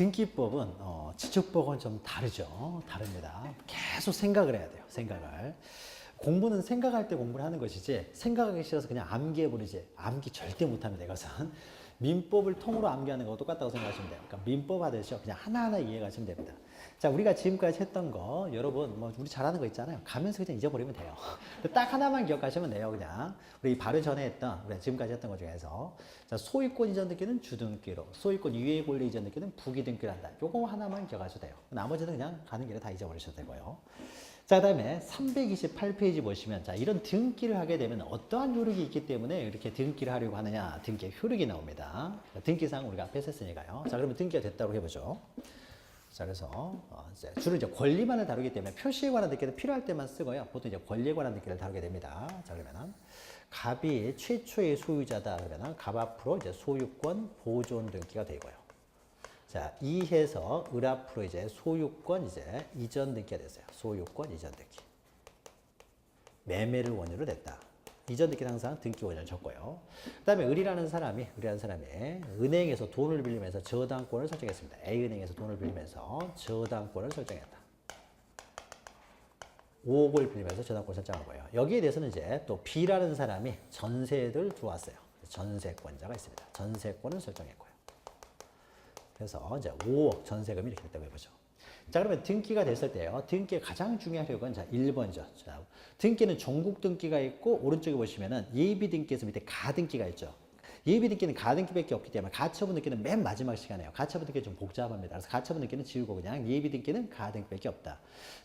등기법은 지적법은 좀 다르죠. 다릅니다. 계속 생각을 해야 돼요. 생각을. 공부는 생각할 때 공부를 하는 것이지 생각하기 싫어서 그냥 암기해버리지 암기 절대 못합니다. 이것은 민법을 통으로 암기하는 거와 똑같다고 생각하시면 돼요. 그러니까 민법 하듯이 그냥 하나하나 이해가시면 됩니다. 자, 우리가 지금까지 했던 거 여러분 뭐 우리 잘하는 거 있잖아요. 가면서 그냥 잊어버리면 돼요. 딱 하나만 기억하시면 돼요. 그냥 우리 바로 전에 했던 우리가 지금까지 했던 것 중에서 자, 소유권 이전 등기는 주등기로 소유권 이외의 권리 이전 등기는 부기등기로 한다. 요거 하나만 기억하셔도 돼요. 나머지는 그냥 가는 길에 다 잊어버리셔도 되고요. 자, 그 다음에 328페이지 보시면 자, 이런 등기를 하게 되면 어떠한 효력이 있기 때문에 이렇게 등기를 하려고 하느냐 등기의 효력이 나옵니다. 등기상 우리가 앞에 했으니까요. 자, 그러면 등기가 됐다고 해보죠. 자, 그래서 이제 주로 이제 권리만을 다루기 때문에 표시에 관한 등기는 필요할 때만 쓰고요. 보통 이제 권리에 관한 등기를 다루게 됩니다. 자, 그러면은 갑이 최초의 소유자다 그러면은 갑 앞으로 이제 소유권 보존 등기가 되고요. 자, 이해서 을 앞으로 이제 소유권 이제 이전 등기가 됐어요. 소유권 이전 등기. 매매를 원유로 냈다. 이전 등기는 항상 등기 원유를 적고요. 그 다음에 을이라는 사람이 은행에서 돈을 빌리면서 저당권을 설정했습니다. A은행에서 돈을 빌리면서 저당권을 설정했다. 5억을 빌리면서 저당권을 설정하고요. 여기에 대해서는 이제 또 B라는 사람이 전세를 들어왔어요. 전세권자가 있습니다. 전세권을 설정했고요. 그래서 이제 5억 전세금이 이렇게 됐다고 해보죠. 자, 그러면 등기가 됐을 때요. 등기의 가장 중요한 효력은 자, 1번이죠. 자, 등기는 종국 등기가 있고 오른쪽에 보시면은 예비 등기에서 밑에 가등기가 있죠. 예비 등기는 가등기밖에 없기 때문에 가처분 등기는 맨 마지막 시간에요. 가처분 등기는 좀 복잡합니다. 그래서 가처분 등기는 지우고 그냥 예비 등기는 가등기밖에 없다.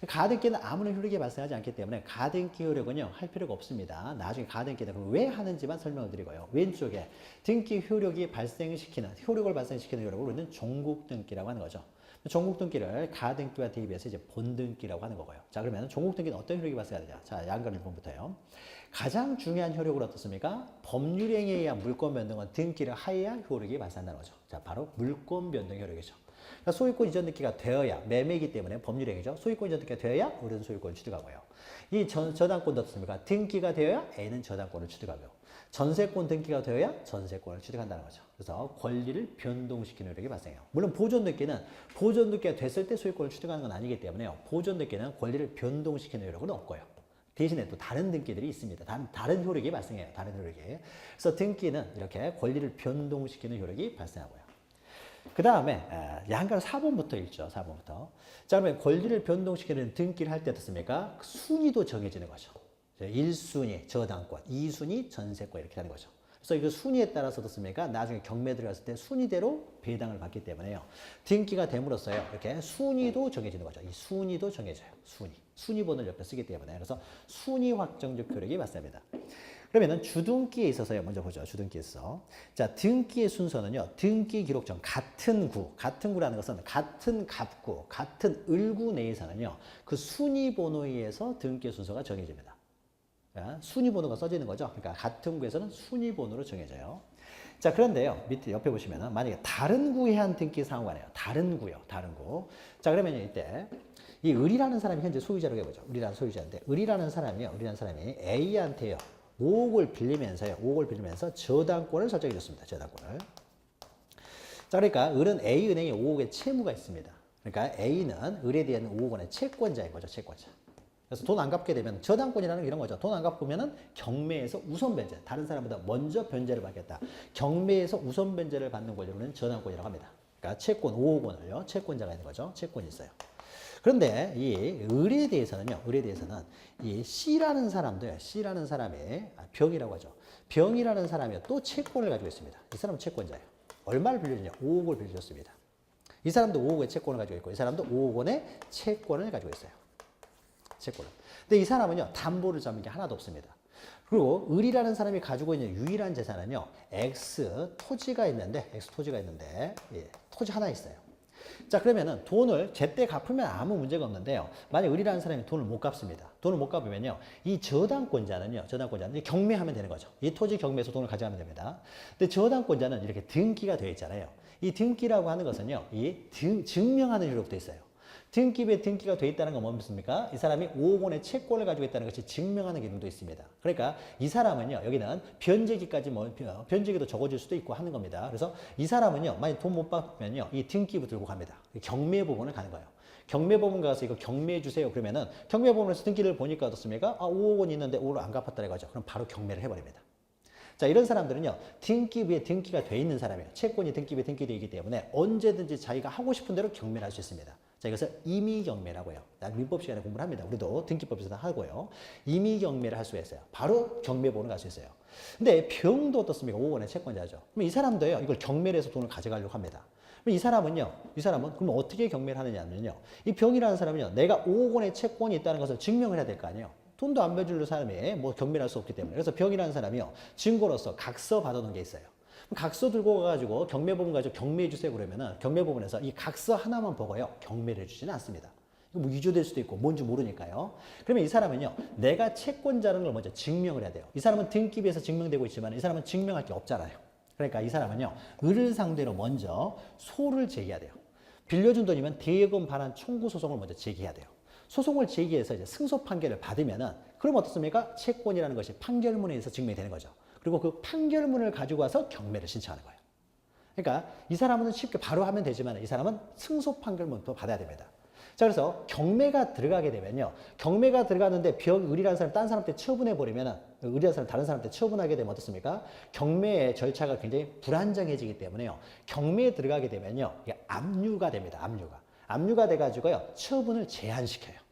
가등기는 아무런 효력이 발생하지 않기 때문에 가등기 효력은요 할 필요가 없습니다. 나중에 가등기는 왜 하는지만 설명을 드리고요. 왼쪽에 등기 효력이 발생시키는 효력을 발생시키는 효력을 우리는 종국 등기라고 하는 거죠. 종국 등기를 가등기와 대비해서 이제 본등기라고 하는 거고요. 자, 그러면 종국 등기는 어떤 효력이 발생하느냐? 자, 양근 1번부터요. 가장 중요한 효력은 어떻습니까? 법률행위에 의한 물권 변동은 등기를 하여야 효력이 발생한다는 거죠. 자, 바로 물권 변동 효력이죠. 그러니까 소유권 이전 등기가 되어야 매매이기 때문에 법률행위죠. 소유권 이전 등기가 되어야 우리는 소유권을 취득하고요. 이 저당권도 어떻습니까? 등기가 되어야 A는 저당권을 취득하고요. 전세권 등기가 되어야 전세권을 취득한다는 거죠. 그래서 권리를 변동시키는 효력이 발생해요. 물론 보존 등기는 보존 등기가 됐을 때 소유권을 취득하는 건 아니기 때문에요. 보존 등기는 권리를 변동시키는 효력은 없고요. 대신에 또 다른 등기들이 있습니다. 다른 효력이 발생해요. 다른 효력이. 그래서 등기는 이렇게 권리를 변동시키는 효력이 발생하고요. 그 다음에 양가 4번부터 읽죠. 4번부터. 자, 그러면 권리를 변동시키는 등기를 할 때 어떻습니까? 순위도 정해지는 거죠. 1순위 저당권, 2순위 전세권 이렇게 하는 거죠. 그래서 이거 순위에 따라서 어떻습니까? 나중에 경매 들어갔을 때 순위대로 배당을 받기 때문에요. 등기가 됨으로써요. 이렇게 순위도 정해지는 거죠. 이 순위도 정해져요. 순위번호를 옆에 쓰기 때문에. 그래서 순위 확정적 효력이 발생합니다. 그러면은 주등기에 있어서요. 먼저 보죠. 주등기에 있어. 자, 등기의 순서는요. 등기 기록전 같은 구라는 것은 같은 갑구, 같은 을구 내에서는요. 그 순위 번호에 의해서 등기의 순서가 정해집니다. 순위 번호가 써지는 거죠. 그러니까 같은 구에서는 순위 번호로 정해져요. 자, 그런데요. 밑에 옆에 보시면은 만약에 다른 구에 한 등기 사항 관해요. 다른 구요. 다른 구. 자, 그러면 이때 이 을이라는 사람이 현재 소유자라고 해보죠. 을이라는 소유자인데 을이라는 사람이 A한테요. 5억을 빌리면서 저당권을 설정해 줬습니다. 저당권을. 자, 그러니까 을은 A은행에 5억의 채무가 있습니다. 그러니까 A는 을에 대한 5억 원의 채권자인 거죠. 채권자. 그래서 돈 안 갚게 되면 저당권이라는 게 이런 거죠. 돈 안 갚으면은 경매에서 우선 변제, 다른 사람보다 먼저 변제를 받겠다. 경매에서 우선 변제를 받는 권리로는 저당권이라고 합니다. 그러니까 채권 5억 원을요. 채권자가 있는 거죠. 채권이 있어요. 그런데 이 을에 대해서는 이 C라는 사람이 병이라고 하죠. 병이라는 사람이 또 채권을 가지고 있습니다. 이 사람은 채권자예요. 얼마를 빌려주냐? 5억을 빌려줬습니다. 이 사람도 5억의 채권을 가지고 있고 이 사람도 5억 원의 채권을 가지고 있어요. 채권을. 근데 이 사람은요. 담보를 잡는 게 하나도 없습니다. 그리고 을이라는 사람이 가지고 있는 유일한 재산은요. X 토지가 있는데 예, 토지 하나 있어요. 자, 그러면은 돈을 제때 갚으면 아무 문제가 없는데요. 만약 을이라는 사람이 돈을 못 갚습니다. 돈을 못 갚으면요. 이 저당권자는 경매하면 되는 거죠. 이 토지 경매에서 돈을 가져가면 됩니다. 근데 저당권자는 이렇게 등기가 되어 있잖아요. 이 등기라고 하는 것은요. 이 증명하는 효력도 있어요. 등기부에 등기가 돼 있다는 건 뭡니까? 이 사람이 5억 원의 채권을 가지고 있다는 것이 증명하는 기능도 있습니다. 그러니까 이 사람은요, 여기는 변제기까지 변제기도 적어줄 수도 있고 하는 겁니다. 그래서 이 사람은요, 만약 돈 못 받으면요, 이 등기부 들고 갑니다. 경매법원을 가는 거예요. 경매법원 가서 이거 경매해 주세요. 그러면은 경매법원에서 등기를 보니까 어떻습니까? 5억 원 있는데 5를 안 갚았다 이거죠. 그럼 바로 경매를 해버립니다. 자, 이런 사람들은요, 등기부에 등기가 돼 있는 사람이에요. 채권이 등기부에 등기되어 있기 때문에 언제든지 자기가 하고 싶은 대로 경매를 할 수 있습니다. 자, 이것을 임의경매라고 해요. 민법 시간에 공부를 합니다. 우리도 등기법에서도 하고요. 임의경매를 할 수 있어요. 바로 경매보는 갈 수 있어요. 근데 병도 어떻습니까? 5억 원의 채권자죠. 그럼 이 사람도요, 이걸 경매를 해서 돈을 가져가려고 합니다. 이 사람은 그럼 어떻게 경매를 하느냐면요. 이 병이라는 사람은요, 내가 5억 원의 채권이 있다는 것을 증명을 해야 될 거 아니에요. 돈도 안 빌려줄 사람이 뭐 경매를 할 수 없기 때문에. 그래서 병이라는 사람이요, 증거로서 각서 받아놓은 게 있어요. 각서 들고 가가지고 경매법원 가지고 경매해 주세요 그러면은 경매법원에서 이 각서 하나만 보고요, 경매를 해주지는 않습니다. 이거 뭐 위조될 수도 있고 뭔지 모르니까요. 그러면 이 사람은요, 내가 채권자라는 걸 먼저 증명을 해야 돼요. 이 사람은 등기부에서 증명되고 있지만 이 사람은 증명할 게 없잖아요. 그러니까 이 사람은요, 을을 상대로 먼저 소를 제기해야 돼요. 빌려준 돈이면 대여금 반환 청구 소송을 먼저 제기해야 돼요. 소송을 제기해서 이제 승소 판결을 받으면은 그럼 어떻습니까? 채권이라는 것이 판결문에 의해서 증명이 되는 거죠. 그리고 그 판결문을 가지고 와서 경매를 신청하는 거예요. 그러니까 이 사람은 쉽게 바로 하면 되지만 이 사람은 승소 판결문도 받아야 됩니다. 자, 그래서 경매가 들어가게 되면요. 경매가 들어가는데 을이라는 사람 딴 사람한테 처분해 버리면은 을이라는 사람 다른 사람한테 처분하게 되면 어떻습니까? 경매의 절차가 굉장히 불안정해지기 때문에요. 경매에 들어가게 되면요. 이게 압류가 됩니다. 압류가 돼가지고요. 처분을 제한시켜요.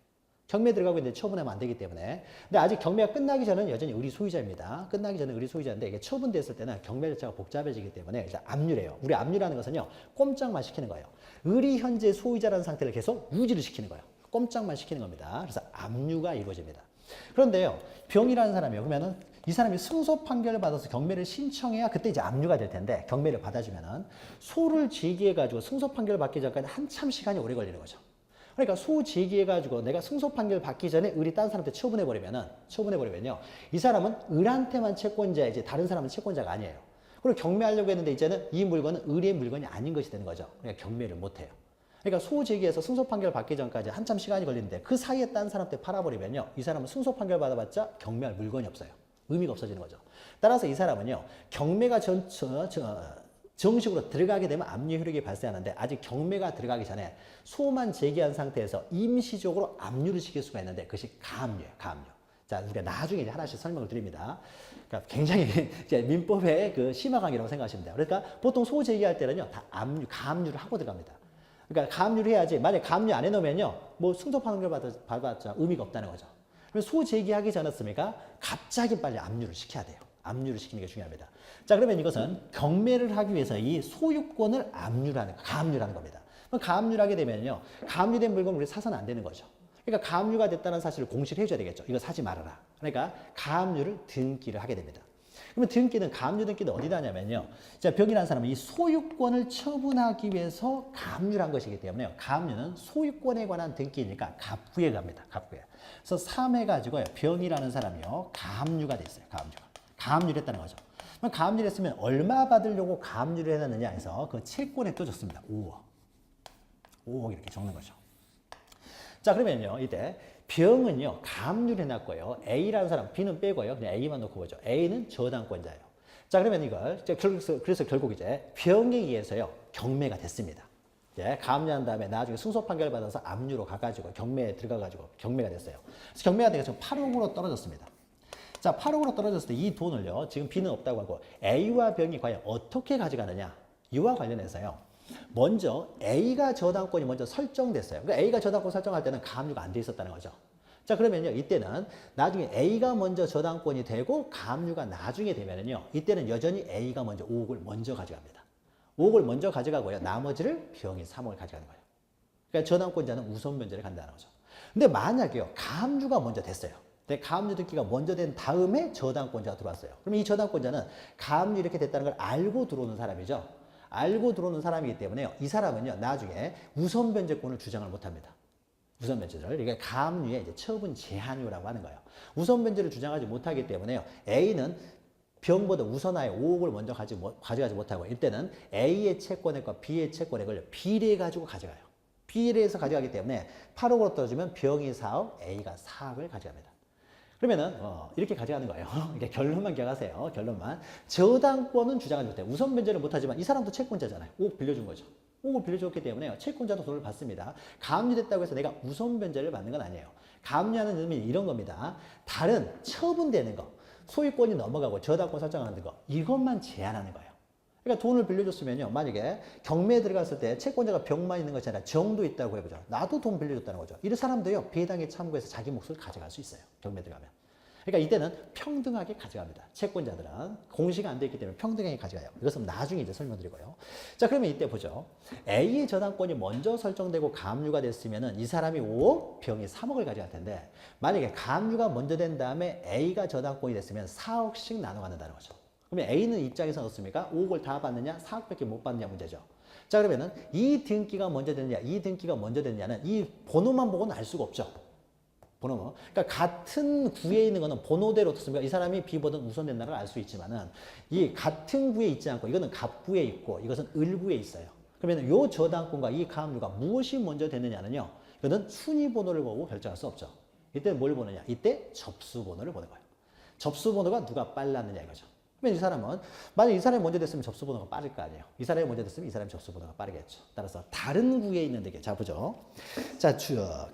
경매에 들어가고 있는데 처분하면 안 되기 때문에. 근데 아직 경매가 끝나기 전은 여전히 을이 소유자입니다. 끝나기 전에 을이 소유자인데 이게 처분됐을 때는 경매 절차가 복잡해지기 때문에 일단 압류래요. 우리 압류라는 것은요, 꼼짝만 시키는 거예요. 을이 현재 소유자라는 상태를 계속 유지를 시키는 거예요. 꼼짝만 시키는 겁니다. 그래서 압류가 이루어집니다. 그런데요, 병이라는 사람이요. 그러면은 이 사람이 승소 판결을 받아서 경매를 신청해야 그때 이제 압류가 될 텐데 경매를 받아주면은 소를 제기해가지고 승소 판결을 받기 전까지 한참 시간이 오래 걸리는 거죠. 그러니까 소 제기해가지고 내가 승소 판결 받기 전에 을이 다른 사람한테 처분해버리면요. 이 사람은 을한테만 채권자, 이제 다른 사람은 채권자가 아니에요. 그리고 경매하려고 했는데 이제는 이 물건은 을의 물건이 아닌 것이 되는 거죠. 그러니까 경매를 못해요. 그러니까 소 제기해서 승소 판결 받기 전까지 한참 시간이 걸리는데 그 사이에 딴 사람한테 팔아버리면요. 이 사람은 승소 판결 받아봤자 경매할 물건이 없어요. 의미가 없어지는 거죠. 따라서 이 사람은요. 경매가 정식으로 들어가게 되면 압류 효력이 발생하는데 아직 경매가 들어가기 전에 소만 제기한 상태에서 임시적으로 압류를 시킬 수가 있는데 그것이 가압류예요. 가압류. 자, 우리가 나중에 이제 하나씩 설명을 드립니다. 그러니까 굉장히 이제 민법의 그 심화 강의라고 생각하시면 돼요. 그러니까 보통 소 제기할 때는요, 다 가압류를 하고 들어갑니다. 그러니까 가압류를 해야지. 만약 가압류 안 해놓으면요, 뭐 승소 판결 받았자 의미가 없다는 거죠. 그래서 소 제기하기 전이었습니까? 갑자기 빨리 압류를 시켜야 돼요. 압류를 시키는 게 중요합니다. 자, 그러면 이것은 경매를 하기 위해서 이 소유권을 가압류라는 겁니다. 그럼 가압류를 하게 되면요, 가압류된 물건 우리 사서는 안 되는 거죠. 그러니까 가압류가 됐다는 사실을 공시를 해줘야 되겠죠. 이거 사지 말아라. 그러니까 가압류를 등기를 하게 됩니다. 그러면 등기는 가압류 등기는 어디다 하냐면요. 자, 병이라는 사람은 이 소유권을 처분하기 위해서 가압류를 한 것이기 때문에요. 가압류는 소유권에 관한 등기니까 갑구에 갑니다. 갑구에. 그래서 3회 가지고요. 병이라는 사람이요. 가압류가 됐어요. 가압류를 했다는 거죠. 그럼 가압류를 했으면 얼마 받으려고 가압류를 해놨느냐 해서 그 채권에 떠줬습니다. 5억 이렇게 적는 거죠. 자, 그러면요. 이때 병은요. 가압류를 해놨고요. A라는 사람, B는 빼고요. 그냥 A만 놓고 보죠. A는 저당권자예요. 자, 그러면 이걸 그래서 결국 이제 병에 의해서요. 경매가 됐습니다. 예, 가압류한 다음에 나중에 승소 판결을 받아서 압류로 가가지고 경매에 들어가가지고 경매가 됐어요. 그래서 경매가 돼서 8억으로 떨어졌습니다. 자, 8억으로 떨어졌을 때 이 돈을요, 지금 B는 없다고 하고 A와 병이 과연 어떻게 가져가느냐, 이와 관련해서요. 먼저 A가 저당권이 먼저 설정됐어요. 그러니까 A가 저당권 설정할 때는 가압류가 안 돼 있었다는 거죠. 자, 그러면요, 이때는 나중에 A가 먼저 저당권이 되고 가압류가 나중에 되면은요, 이때는 여전히 A가 먼저 5억을 먼저 가져갑니다. 5억을 먼저 가져가고요, 나머지를 병이 3억을 가져가는 거예요. 그러니까 저당권자는 우선 변제를 간다는 거죠. 근데 만약에요, 가압류가 먼저 됐어요. 가압류 등기가 먼저 된 다음에 저당권자가 들어왔어요. 그럼 이 저당권자는 가압류 이렇게 됐다는 걸 알고 들어오는 사람이죠. 알고 들어오는 사람이기 때문에요. 이 사람은요, 나중에 우선 변제권을 주장을 못 합니다. 우선 변제를. 이게 가압류의 이제 처분 제한이라고 하는 거예요. 우선 변제를 주장하지 못하기 때문에요. A는 병보다 우선하에 5억을 먼저 가져가지 못하고 이때는 A의 채권액과 B의 채권액을 비례해 가지고 가져가요. B에서 가져가기 때문에 8억으로 떨어지면 병이 4억, A가 4억을 가져갑니다. 그러면은 이렇게 가져가는 거예요. 이게 결론만 기억하세요. 결론만. 저당권은 주장하지 못해요. 우선 변제를 못하지만 이 사람도 채권자잖아요. 5억 빌려준 거죠. 5억 빌려줬기 때문에 채권자도 돈을 받습니다. 가압류됐다고 해서 내가 우선 변제를 받는 건 아니에요. 가압류하는 의미는 이런 겁니다. 다른 처분되는 거, 소유권이 넘어가고 저당권 설정하는 거, 이것만 제한하는 거예요. 그러니까 돈을 빌려줬으면요. 만약에 경매에 들어갔을 때 채권자가 병만 있는 것이 아니라 정도 있다고 해보죠. 나도 돈 빌려줬다는 거죠. 이런 사람도요. 배당에 참고해서 자기 몫을 가져갈 수 있어요. 경매에 들어가면. 그러니까 이때는 평등하게 가져갑니다. 채권자들은 공시가 안 돼 있기 때문에 평등하게 가져가요. 이것은 나중에 이제 설명드리고요. 자, 그러면 이때 보죠. A의 저당권이 먼저 설정되고 가압류가 됐으면은 이 사람이 5억, 병이 3억을 가져갈 텐데 만약에 가압류가 먼저 된 다음에 A가 저당권이 됐으면 4억씩 나눠 갖는다는 거죠. 그러면 A는 입장에서는 어떻습니까? 5억을 다 받느냐, 4억밖에 못 받느냐 문제죠. 자, 그러면은 이 등기가 먼저 됐느냐, 이 등기가 먼저 됐느냐는 이 번호만 보고는 알 수가 없죠. 번호만. 그러니까 같은 구에 있는 거는 번호대로 어떻습니까? 이 사람이 B보다 우선된다는 걸 알 수 있지만은 이 같은 구에 있지 않고 이거는 갑구에 있고 이것은 을구에 있어요. 그러면 요 저당권과 이 가압류가 무엇이 먼저 됐느냐는요. 이거는 순위 번호를 보고 결정할 수 없죠. 이때 뭘 보느냐? 이때 접수 번호를 보는 거예요. 접수 번호가 누가 빨랐느냐 이거죠. 그러면 이 사람은 만약 이 사람이 먼저 됐으면 접수 번호가 빠를 거 아니에요. 이 사람이 먼저 됐으면 이 사람이 접수 번호가 빠르겠죠. 따라서 다른 구에 있는 등기. 자, 보죠. 자,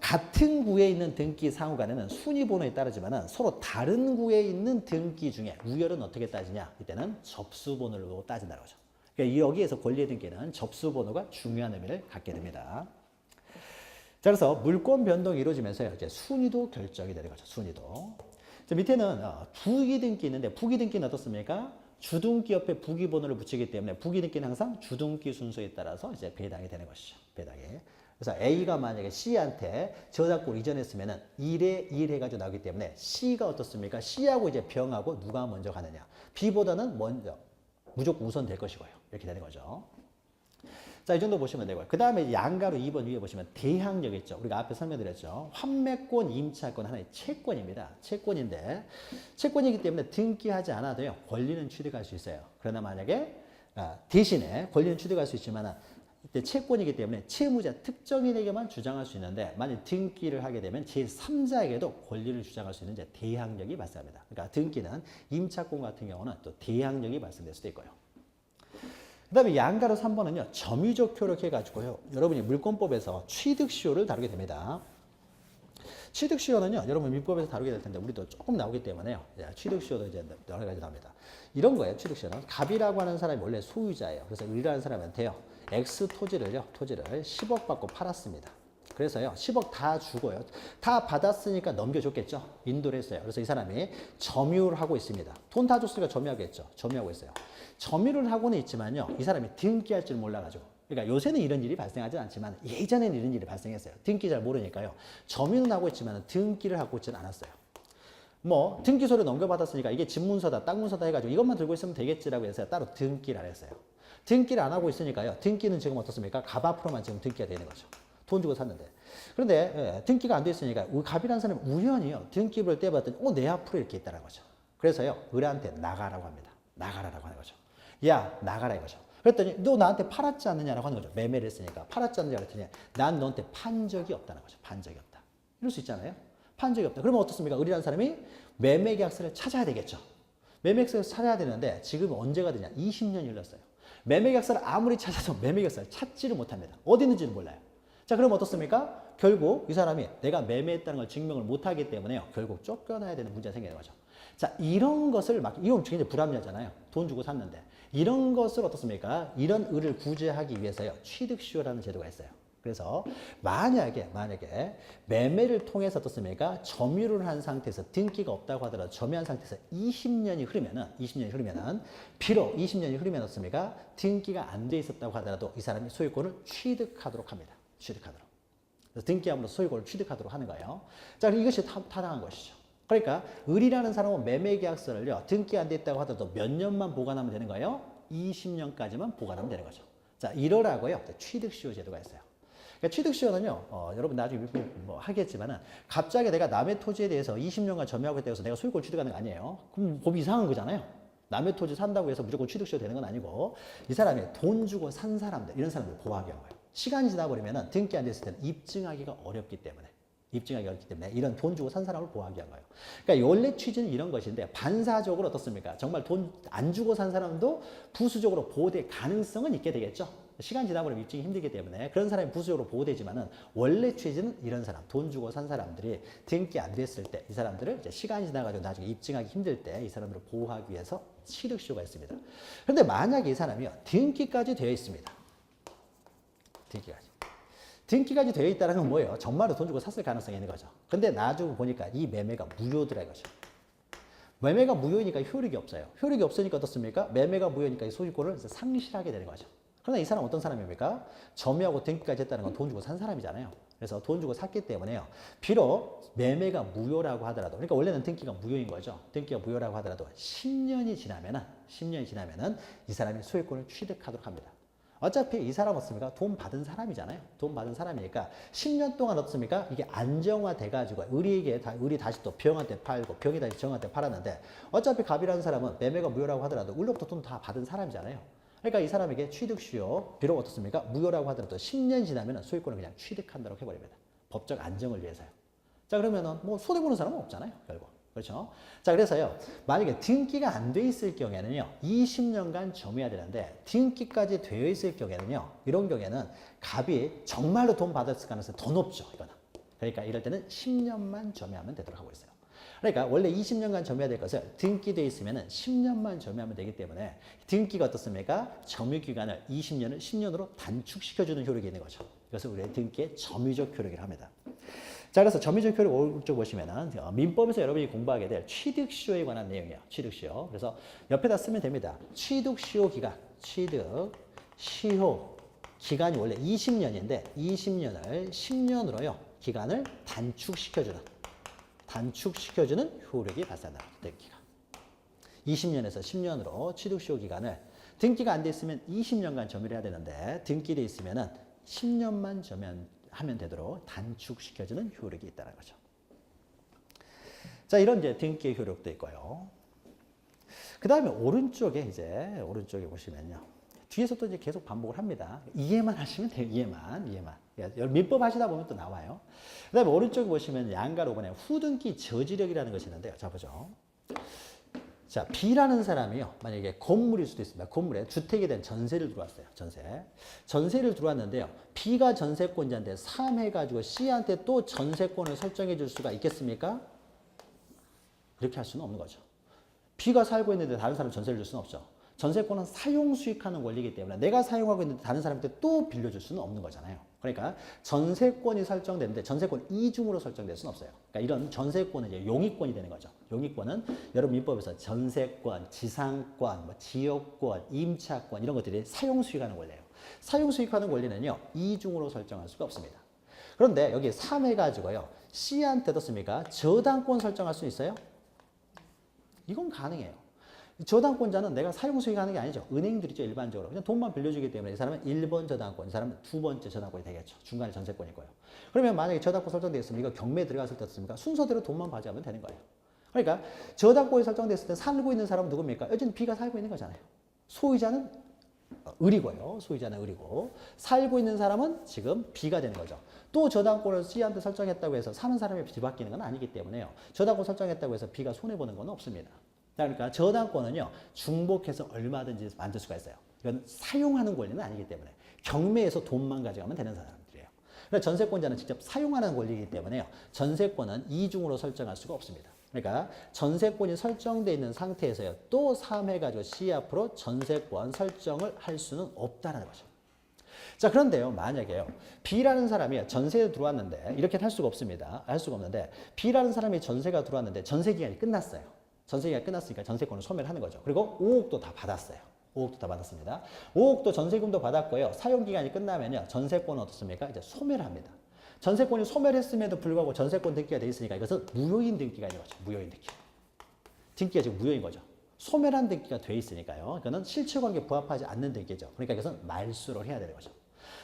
같은 구에 있는 등기 상호 간에는 순위 번호에 따르지만은 서로 다른 구에 있는 등기 중에 우열은 어떻게 따지냐? 이때는 접수 번호를 보고 따진다는 거죠. 그러니까 여기에서 권리의 등기는 접수 번호가 중요한 의미를 갖게 됩니다. 자, 그래서 물권 변동이 이루어지면서 이제 순위도 결정이 되는 거죠. 순위도. 자, 밑에는 부기등기 있는데 부기등기는 어떻습니까? 주등기 옆에 부기번호를 붙이기 때문에 부기등기는 항상 주등기 순서에 따라서 이제 배당이 되는 것이죠. 배당이. 그래서 A가 만약에 C한테 저당권을 이전했으면은 1에 1 해가지고 나오기 때문에 C가 어떻습니까? C하고 이제 병하고 누가 먼저 가느냐. B보다는 먼저 무조건 우선 될 것이고요. 이렇게 되는 거죠. 자, 이 정도 보시면 되고요. 그 다음에 양가로 2번 위에 보시면 대항력 있죠. 우리가 앞에 설명드렸죠. 환매권, 임차권 하나의 채권입니다. 채권인데 채권이기 때문에 등기하지 않아도요. 권리는 취득할 수 있어요. 그러나 만약에 대신에 권리는 취득할 수 있지만 이때 채권이기 때문에 채무자 특정인에게만 주장할 수 있는데 만약 등기를 하게 되면 제3자에게도 권리를 주장할 수 있는 이제 대항력이 발생합니다. 그러니까 등기는 임차권 같은 경우는 또 대항력이 발생될 수도 있고요. 그 다음에 양가로 3번은요. 점유적 효력 해가지고요. 여러분이 물권법에서 취득시효를 다루게 됩니다. 취득시효는요. 여러분 민법에서 다루게 될 텐데 우리도 조금 나오기 때문에요. 취득시효도 이제 여러 가지 나옵니다. 이런 거예요. 취득시효는. 갑이라고 하는 사람이 원래 소유자예요. 그래서 을이라는 사람한테요. X 토지를 10억 받고 팔았습니다. 그래서요. 10억 다 주고요. 다 받았으니까 넘겨줬겠죠. 인도를 했어요. 그래서 이 사람이 점유를 하고 있습니다. 돈 다 줬으니까 점유하겠죠. 점유하고 있어요. 점유를 하고는 있지만요. 이 사람이 등기할 줄 몰라가지고. 그러니까 요새는 이런 일이 발생하지 않지만 예전에는 이런 일이 발생했어요. 등기 잘 모르니까요. 점유는 하고 있지만 등기를 하고 있지는 않았어요. 뭐 등기소를 넘겨받았으니까 이게 집문서다 땅 문서다 해가지고 이것만 들고 있으면 되겠지라고 해서 따로 등기를 안 했어요. 등기를 안 하고 있으니까요. 등기는 지금 어떻습니까? 갑 앞으로만 지금 등기가 되는 거죠. 돈 주고 샀는데. 그런데 등기가 안 돼 있으니까 갑이라는 사람이 우연히요. 등기부를 떼봤더니 내 앞으로 이렇게 있다는 거죠. 그래서요. 을한테 나가라고 합니다. 나가라고 하는 거죠. 야 나가라 이거죠. 그랬더니 너 나한테 팔았지 않느냐라고 하는 거죠. 매매를 했으니까 팔았지 않느냐 그랬더니 난 너한테 판 적이 없다는 거죠. 판 적이 없다. 이럴 수 있잖아요. 판 적이 없다. 그러면 어떻습니까? 을이라는 사람이 매매 계약서를 찾아야 되겠죠. 매매 계약서를 찾아야 되는데 지금 언제가 되냐? 20년이 흘렀어요. 매매 계약서를 아무리 찾아도 매매 계약서를 찾지를 못합니다. 어디 있는지는 몰라요. 자, 그럼 어떻습니까? 결국 이 사람이 내가 매매했다는 걸 증명을 못하기 때문에요. 결국 쫓겨나야 되는 문제가 생기는 거죠. 자, 이런 것을 이건 굉장히 불합리하잖아요. 돈 주고 샀는데. 이런 것을 어떻습니까? 이런 을을 구제하기 위해서요. 취득시효라는 제도가 있어요. 그래서 만약에 매매를 통해서 어떻습니까? 점유를 한 상태에서 등기가 없다고 하더라도 점유한 상태에서 20년이 흐르면은 비록 20년이 흐르면 어떻습니까? 등기가 안 돼 있었다고 하더라도 이 사람이 소유권을 취득하도록 합니다. 취득하도록. 그래서 등기함으로 소유권을 취득하도록 하는 거예요. 자, 이것이 타당한 것이죠. 그러니까 을이라는 사람은 매매계약서를요. 등기 안 돼 있다고 하더라도 몇 년만 보관하면 되는 거예요? 20년까지만 보관하면 되는 거죠. 자, 이러라고요. 취득시효 제도가 있어요. 그러니까 취득시효는요. 여러분 나중에 하겠지만은 갑자기 내가 남의 토지에 대해서 20년간 점유하고 있다고 해서 내가 소유권 취득하는 거 아니에요. 그럼 법이 이상한 거잖아요. 남의 토지 산다고 해서 무조건 취득시효 되는 건 아니고 이 사람이 돈 주고 산 사람들 이런 사람들 보호하기 위한 거예요. 시간이 지나버리면 등기 안 됐을 때는 입증하기가 어렵기 때문에 이런 돈 주고 산 사람을 보호하기 위한 거예요. 그러니까 원래 취지는 이런 것인데 반사적으로 어떻습니까? 정말 돈 안 주고 산 사람도 부수적으로 보호될 가능성은 있게 되겠죠. 시간 지나버리면 입증이 힘들기 때문에 그런 사람이 부수적으로 보호되지만은 원래 취지는 이런 사람, 돈 주고 산 사람들이 등기 안 됐을 때 이 사람들을 이제 시간이 지나가지고 나중에 입증하기 힘들 때 이 사람들을 보호하기 위해서 취득시효가 있습니다. 그런데 만약에 이 사람이요 등기까지 되어 있습니다. 등기까지 되어 있다는 건 뭐예요? 정말로 돈 주고 샀을 가능성이 있는 거죠. 근데 나중에 보니까 이 매매가 무효더라 이거죠. 매매가 무효이니까 효력이 없어요. 효력이 없으니까 어떻습니까? 매매가 무효니까 이 소유권을 상실하게 되는 거죠. 그러나 이 사람 어떤 사람입니까? 점유하고 등기까지 했다는 건 돈 주고 산 사람이잖아요. 그래서 돈 주고 샀기 때문에요. 비록 매매가 무효라고 하더라도, 그러니까 원래는 등기가 무효인 거죠. 등기가 무효라고 하더라도 10년이 지나면은 이 사람이 소유권을 취득하도록 합니다. 어차피 이 사람 어떻습니까? 돈 받은 사람이잖아요. 돈 받은 사람이니까 10년 동안 어떻습니까? 이게 안정화돼가지고 의리 다시 또 병한테 팔고 병이 다시 정한테 팔았는데 어차피 갑이라는 사람은 매매가 무효라고 하더라도 울로부터 돈 다 받은 사람이잖아요. 그러니까 이 사람에게 취득시효 비록 어떻습니까? 무효라고 하더라도 10년 지나면 소유권을 그냥 취득한다고 해버립니다. 법적 안정을 위해서요. 자 그러면은 뭐 손해보는 사람은 없잖아요. 결국. 그렇죠? 자, 그래서요, 만약에 등기가 안 돼 있을 경우에는요, 20년간 점유해야 되는데, 등기까지 되어 있을 경우에는요, 이런 경우에는 갑이 정말로 돈 받았을 가능성이 더 높죠, 이거는. 그러니까 이럴 때는 10년만 점유하면 되도록 하고 있어요. 그러니까 원래 20년간 점유해야 될 것을 등기되어 있으면 10년만 점유하면 되기 때문에 등기가 어떻습니까? 점유 기간을 20년을 10년으로 단축시켜주는 효력이 있는 거죠. 이것을 우리의 등기의 점유적 효력이라고 합니다. 자, 그래서 점유적 효력 오른쪽 보시면은 민법에서 여러분이 공부하게 될 취득시효에 관한 내용이에요. 취득시효. 그래서 옆에다 쓰면 됩니다. 취득시효 기간, 취득시효 기간이 원래 20년인데 20년을 10년으로요. 기간을 단축시켜주는 효력이 발생한다. 등기가. 20년에서 10년으로 취득시효 기간을 등기가 안 돼 있으면 20년간 점유를 해야 되는데 등기돼 있으면은 10년만 하면 되도록 단축시켜주는 효력이 있다는 거죠. 자, 이런 이제 등기의 효력도 있고요. 그 다음에 오른쪽에 보시면요. 뒤에서 또 이제 계속 반복을 합니다. 이해만 하시면 돼요. 이해만. 민법 하시다 보면 또 나와요. 그 다음에 오른쪽에 보시면 양가 5번에 후등기 저지력이라는 것이 있는데요. 자, 보죠. 자, B라는 사람이요. 만약에 건물일 수도 있습니다. 건물에 주택에 대한 전세를 들어왔어요. 전세를 들어왔는데요. B가 전세권자인데 3 해가지고 C한테 또 전세권을 설정해 줄 수가 있겠습니까? 그렇게 할 수는 없는 거죠. B가 살고 있는데 다른 사람 전세를 줄 수는 없죠. 전세권은 사용 수익하는 권리이기 때문에 내가 사용하고 있는데 다른 사람한테 또 빌려줄 수는 없는 거잖아요. 그러니까 전세권이 설정되는데 전세권 이중으로 설정될 수는 없어요. 그러니까 이런 전세권은 이제 용익권이 되는 거죠. 용익권은 여러분 민법에서 전세권, 지상권, 지역권, 임차권 이런 것들이 사용 수익하는 권리예요. 사용 수익하는 권리는요. 이중으로 설정할 수가 없습니다. 그런데 여기 3 해가지고요. C한테 어떻습니까? 저당권 설정할 수 있어요? 이건 가능해요. 저당권자는 내가 사용 수익하는 게 아니죠. 은행들이죠. 일반적으로. 그냥 돈만 빌려주기 때문에 이 사람은 1번 저당권, 이 사람은 2번째 저당권이 되겠죠. 중간에 전세권일 거예요. 그러면 만약에 저당권 설정되어 있으면 이거 경매에 들어갔을 때 어떻습니까? 순서대로 돈만 받아가면 되는 거예요. 그러니까 저당권이 설정됐을 때 살고 있는 사람은 누굽니까? 여전히 B가 살고 있는 거잖아요. 소유자는 을이고요. 소유자는 을이고 살고 있는 사람은 지금 B가 되는 거죠. 또 저당권을 C한테 설정했다고 해서 사는 사람이 뒤바뀌는 건 아니기 때문에요. 저당권 설정했다고 해서 B가 손해보는 건 없습니다. 그러니까 저당권은요. 중복해서 얼마든지 만들 수가 있어요. 이건 사용하는 권리는 아니기 때문에 경매에서 돈만 가져가면 되는 사람들이에요. 그러니까 전세권자는 직접 사용하는 권리이기 때문에요. 전세권은 이중으로 설정할 수가 없습니다. 그러니까 전세권이 설정되어 있는 상태에서요. 또 3해가지고 C 앞으로 전세권 설정을 할 수는 없다는 거죠. 자, 그런데요. 만약에요. B라는 사람이 전세에 들어왔는데 이렇게 할 수가 없습니다. 할 수가 없는데 B라는 사람이 전세가 들어왔는데 전세 기간이 끝났어요. 전세기가 끝났으니까 전세권을 소멸을 하는 거죠. 그리고 5억도 다 받았어요. 5억도 다 받았습니다. 5억도 전세금도 받았고요. 사용기간이 끝나면요. 전세권은 어떻습니까? 이제 소멸을 합니다. 전세권이 소멸했음에도 불구하고 전세권 등기가 돼 있으니까 이것은 무효인 등기가 있는 거죠. 무효인 등기. 등기가 지금 무효인 거죠. 소멸한 등기가 돼 있으니까요. 이거는 실체관계에 부합하지 않는 등기죠. 그러니까 이것은 말소를 해야 되는 거죠.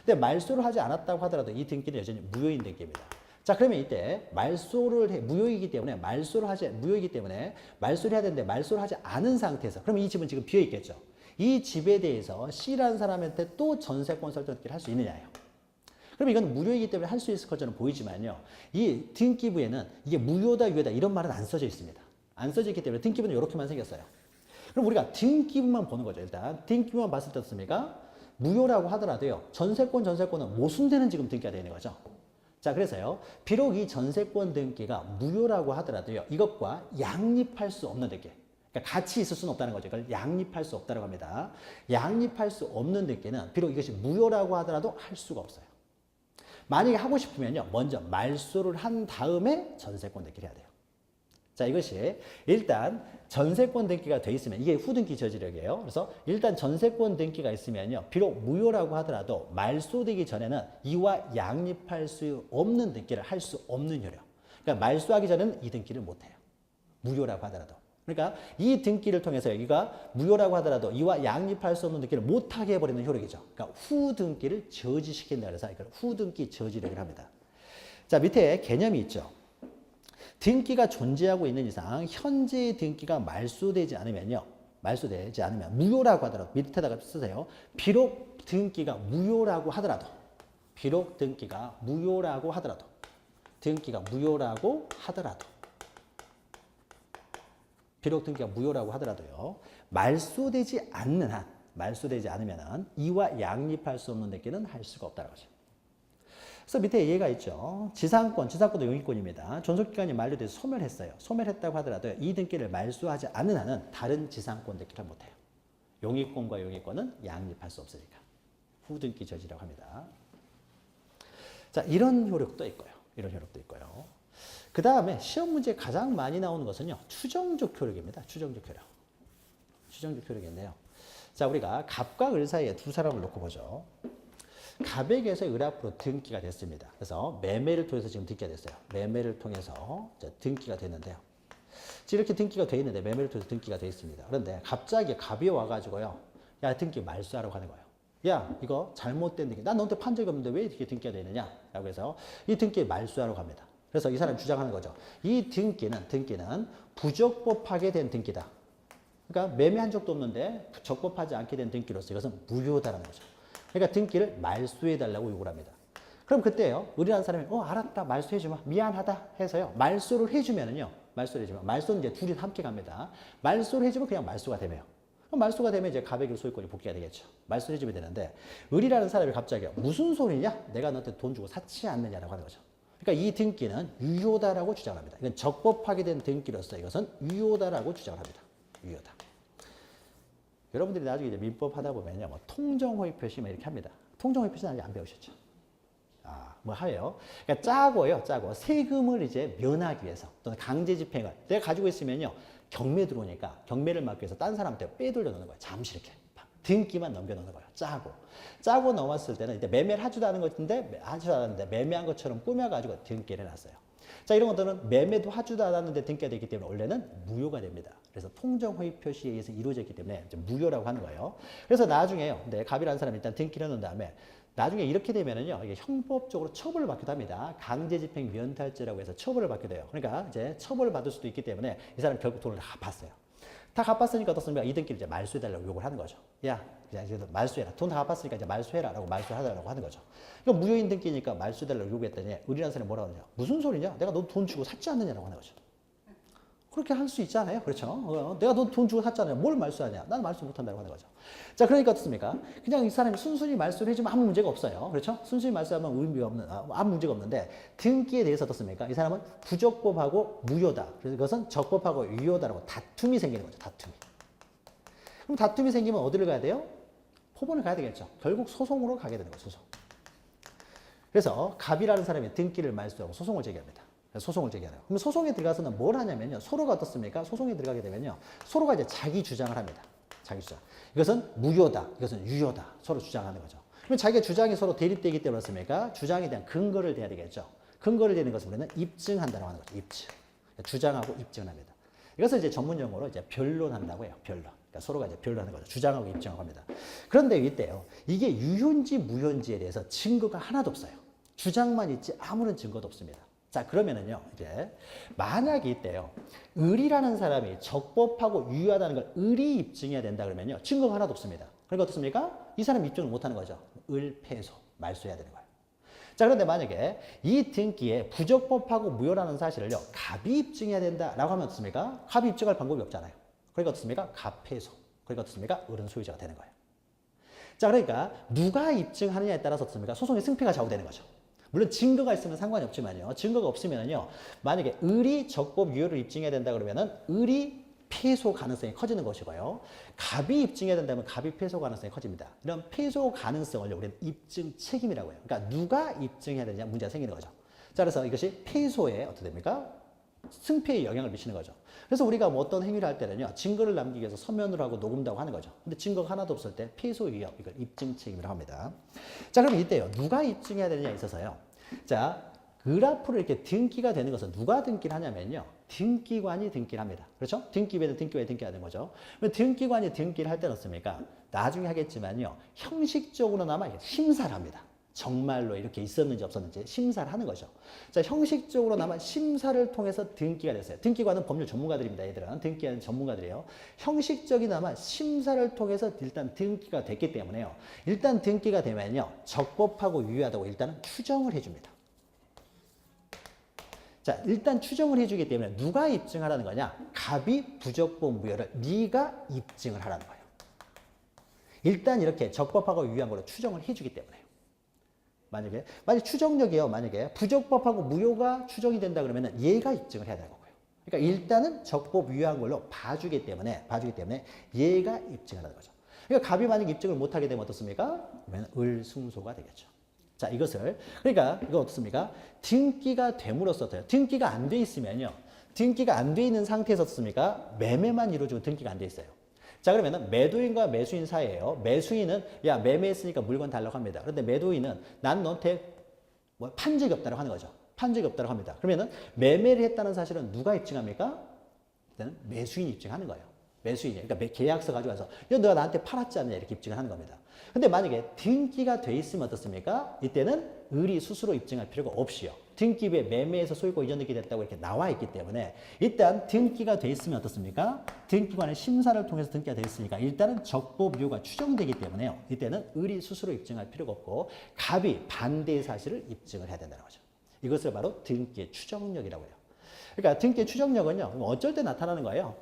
근데 말소를 하지 않았다고 하더라도 이 등기는 여전히 무효인 등기입니다. 자, 그러면 이때 무효이기 때문에 말소를 해야 되는데 말소를 하지 않은 상태에서 그러면 이 집은 지금 비어 있겠죠. 이 집에 대해서 C라는 사람한테 또 전세권 설정을 할 수 있느냐예요. 그럼 이건 무효이기 때문에 할 수 있을 것처럼 보이지만요. 이 등기부에는 이게 무효다, 유효다 이런 말은 안 써져 있습니다. 안 써져 있기 때문에 등기부는 이렇게만 생겼어요. 그럼 우리가 등기부만 보는 거죠. 일단 등기부만 봤을 때 어떻습니까? 무효라고 하더라도요. 전세권은 모순되는 지금 등기가 되는 거죠. 자, 그래서요. 비록 이 전세권 등기가 무효라고 하더라도요. 이것과 양립할 수 없는 등기. 그러니까 같이 있을 수는 없다는 거죠. 그걸 양립할 수 없다고 합니다. 양립할 수 없는 등기는 비록 이것이 무효라고 하더라도 할 수가 없어요. 만약에 하고 싶으면요. 먼저 말소를 한 다음에 전세권 등기를 해야 돼요. 자, 이것이 일단 전세권 등기가 돼 있으면 이게 후등기 저지력이에요. 그래서 일단 전세권 등기가 있으면요. 비록 무효라고 하더라도 말소되기 전에는 이와 양립할 수 없는 등기를 할 수 없는 효력. 그러니까 말소하기 전에는 이 등기를 못 해요. 무효라고 하더라도. 그러니까 이 등기를 통해서 여기가 무효라고 하더라도 이와 양립할 수 없는 등기를 못하게 해버리는 효력이죠. 그러니까 후등기를 저지시킨다 그래서 이걸 후등기 저지력을 합니다. 자, 밑에 개념이 있죠. 등기가 존재하고 있는 이상 현재의 등기가 말소되지 않으면 무효라고 하더라도 밑에다가 쓰세요. 비록 등기가 무효라고 하더라도 요 말소되지 않으면 이와 양립할 수 없는 등기는 할 수가 없다는 거죠. 그래서 밑에 얘가 있죠. 지상권도 용익권입니다. 존속기간이 만료돼서 소멸했어요. 소멸했다고 하더라도 이 등기를 말소하지 않는 한은 다른 지상권 등기를 못해요. 용익권과 용익권은 양립할 수 없으니까. 후등기 저지라고 합니다. 자, 이런 효력도 있고요. 그 다음에 시험 문제에 가장 많이 나오는 것은요. 추정적 효력입니다. 추정적 효력인데요. 자, 우리가 갑과 을 사이에 두 사람을 놓고 보죠. 갑에게서 을 앞으로 등기가 됐습니다. 그래서 매매를 통해서 지금 등기가 됐어요. 매매를 통해서 등기가 됐는데요. 지금 이렇게 등기가 돼 있는데 매매를 통해서 등기가 돼 있습니다. 그런데 갑자기 갑이 와가지고요. 야, 등기 말소하라고 하는 거예요. 야, 이거 잘못된 등기. 난 너한테 판 적이 없는데 왜 이렇게 등기가 돼 있느냐? 라고 해서 이 등기 말소하라고 합니다. 그래서 이 사람이 주장하는 거죠. 이 등기는 부적법하게 된 등기다. 그러니까 매매한 적도 없는데 적법하지 않게 된 등기로서 이것은 무효다라는 거죠. 그러니까 등기를 말소해달라고 요구를 합니다. 그럼 그때요. 을이라는 사람이 알았다. 말소해주마. 미안하다 해서요. 말소를 해주면 말소는 이제 둘이 함께 갑니다. 말소를 해주면 그냥 말소가 되면 그럼 말소가 되면 이제 갑에게 소유권이 복귀가 되겠죠. 말소를 해주면 되는데 을이라는 사람이 갑자기 무슨 소리냐? 내가 너한테 돈 주고 샀지 않느냐라고 하는 거죠. 그러니까 이 등기는 유효다라고 주장을 합니다. 이건 적법하게 된 등기로서 이것은 유효다라고 주장을 합니다. 유효다. 여러분들이 나중에 이제 민법 하다 보면요. 통정호의 표시 이렇게 합니다. 통정호의 표시는 아직 안 배우셨죠? 하예요. 그러니까 짜고 세금을 이제 면하기 위해서 또는 강제 집행을 내가 가지고 있으면요. 경매 들어오니까 경매를 막기 위해서 딴 사람한테 빼돌려 놓는 거예요. 잠시 이렇게. 등기만 넘겨놓는 거예요. 짜고 넘었을 때는 이제 매매를 하지도 않았는데 매매한 것처럼 꾸며가지고 등기를 해놨어요. 자, 이런 것들은 매매도 하지도 않았는데 등기가 되기 때문에 원래는 무효가 됩니다. 그래서 통정허위 표시에 의해서 이루어졌기 때문에 이제 무효라고 하는 거예요. 그래서 나중에요. 갑이라는 사람이 일단 등기를 해놓은 다음에 나중에 이렇게 되면은요. 이게 형법적으로 처벌을 받기도 합니다. 강제집행 면탈죄라고 해서 처벌을 받게 돼요. 그러니까 이제 처벌을 받을 수도 있기 때문에 이 사람 결국 돈을 다 갚았어요. 다 갚았으니까 어떻습니까? 이 등기를 이제 말소해달라고 요구를 하는 거죠. 야, 이제 말소해라. 돈 다 갚았으니까 이제 말소해라라고 말소하달라고 하는 거죠. 이거 무효인 등기니까 말소해달라고 요구했더니 을이라는 사람이 뭐라고 하느냐? 무슨 소리냐? 내가 너 돈 주고 샀지 않느냐라고 하는 거죠. 그렇게 할 수 있잖아요. 그렇죠? 내가 너 돈 주고 샀잖아요. 뭘 말소하냐? 난 말소 못한다고 하는 거죠. 자, 그러니까 어떻습니까? 그냥 이 사람이 순순히 말소를 해주면 아무 문제가 없어요. 그렇죠? 순순히 말소하면 의미가 없는, 아무 문제가 없는데 등기에 대해서 어떻습니까? 이 사람은 부적법하고 무효다. 그래서 그것은 적법하고 유효다라고 다툼이 생기는 거죠. 다툼이. 그럼 다툼이 생기면 어디를 가야 돼요? 법원을 가야 되겠죠. 결국 소송으로 가게 되는 거죠. 소송. 그래서 갑이라는 사람이 등기를 말소하고 소송을 제기합니다. 소송을 제기하래요. 그럼 소송에 들어가서는 뭘 하냐면요. 서로가 어떻습니까? 소송에 들어가게 되면요. 서로가 이제 자기 주장을 합니다. 자기 주장. 이것은 무효다. 이것은 유효다. 서로 주장하는 거죠. 그럼 자기가 주장이 서로 대립되기 때문에 그렇습니까? 주장에 대한 근거를 대야 되겠죠. 근거를 대는 것을 우리는 입증한다고 하는 거죠. 입증. 주장하고 입증을 합니다. 이것을 이제 전문 용어로 이제 변론한다고 해요. 변론. 그러니까 서로가 이제 변론하는 거죠. 주장하고 입증하고 합니다. 그런데 이때요. 이게 유효인지 무효인지에 대해서 증거가 하나도 없어요. 주장만 있지 아무런 증거도 없습니다. 자, 그러면은요, 이제, 만약에 이때요, 을이라는 사람이 적법하고 유효하다는 걸 을이 입증해야 된다 그러면요, 증거가 하나도 없습니다. 그러니까 어떻습니까? 이 사람이 입증을 못 하는 거죠. 을 패소, 말소해야 되는 거예요. 자, 그런데 만약에 이 등기에 부적법하고 무효라는 사실을요, 갑이 입증해야 된다라고 하면 어떻습니까? 갑이 입증할 방법이 없잖아요. 그러니까 어떻습니까? 갑패소. 그러니까 어떻습니까? 어른 소유자가 되는 거예요. 자, 그러니까 누가 입증하느냐에 따라서 어떻습니까? 소송의 승패가 좌우되는 거죠. 물론 증거가 있으면 상관이 없지만요. 증거가 없으면요. 만약에 을이 적법 유효를 입증해야 된다 그러면은 을이 패소 가능성이 커지는 것이고요. 갑이 입증해야 된다면 갑이 패소 가능성이 커집니다. 이런 패소 가능성을 우리는 입증 책임이라고 해요. 그러니까 누가 입증해야 되느냐 문제가 생기는 거죠. 자, 그래서 이것이 패소에 어떻게 됩니까? 승패에 영향을 미치는 거죠. 그래서 우리가 뭐 어떤 행위를 할 때는요, 증거를 남기기 위해서 서면으로 하고 녹음도 하고 하는 거죠. 근데 증거가 하나도 없을 때 패소 위협, 이걸 입증 책임이라고 합니다. 자, 그럼 이때요, 누가 입증해야 되느냐에 있어서요. 자, 그래프로 이렇게 등기가 되는 것은 누가 등기를 하냐면요, 등기관이 등기를 합니다. 그렇죠? 등기부에는 등기관이 등기가 되는 거죠. 그럼 등기관이 등기를 할 때는 어떻습니까? 나중에 하겠지만요, 형식적으로나마 심사를 합니다. 정말로 이렇게 있었는지 없었는지 심사를 하는 거죠. 자, 형식적으로나마 심사를 통해서 등기가 됐어요. 등기관은 법률 전문가들입니다. 얘들은 등기하는 전문가들이에요. 형식적이나마 심사를 통해서 일단 등기가 됐기 때문에요. 일단 등기가 되면요, 적법하고 유효하다고 일단은 추정을 해줍니다. 자, 일단 추정을 해주기 때문에 누가 입증하라는 거냐? 갑이 부적법 무효를 네가 입증을 하라는 거예요. 일단 이렇게 적법하고 유효한 걸로 추정을 해주기 때문에. 만약에 추정력이요. 만약에 부적법하고 무효가 추정이 된다 그러면 얘가 입증을 해야 되는 거고요. 그러니까 일단은 적법 유효한 걸로 봐주기 때문에 얘가 입증하는 거죠. 그러니까 갑이 만약 입증을 못하게 되면 어떻습니까? 그러면 을승소가 되겠죠. 자, 그러니까 이거 어떻습니까? 등기가 됨으로써 등기가 안 돼 있으면요. 등기가 안 돼 있는 상태에서 어떻습니까? 매매만 이루어지고 등기가 안 돼 있어요. 자, 그러면은 매도인과 매수인 사이에요. 매수인은 야, 매매했으니까 물건 달라고 합니다. 그런데 매도인은 난 너한테 뭐 판 적이 없다고 하는 거죠. 판 적이 없다고 합니다. 그러면은 매매를 했다는 사실은 누가 입증합니까? 일단은 매수인이 입증하는 거예요. 매수인이. 그러니까 계약서 가져와서 야, 너가 나한테 팔았지 않냐 이렇게 입증을 하는 겁니다. 근데 만약에 등기가 돼 있으면 어떻습니까? 이때는 을이 스스로 입증할 필요가 없이요. 등기부에 매매에서 소유권 이전 등기 됐다고 이렇게 나와 있기 때문에 일단 등기가 돼 있으면 어떻습니까? 등기관의 심사를 통해서 등기가 돼 있으니까 일단은 적법 유효가 추정되기 때문에요. 이때는 을이 스스로 입증할 필요가 없고 갑이 반대의 사실을 입증을 해야 된다는 거죠. 이것을 바로 등기의 추정력이라고 해요. 그러니까 등기의 추정력은요, 어쩔 때 나타나는 거예요.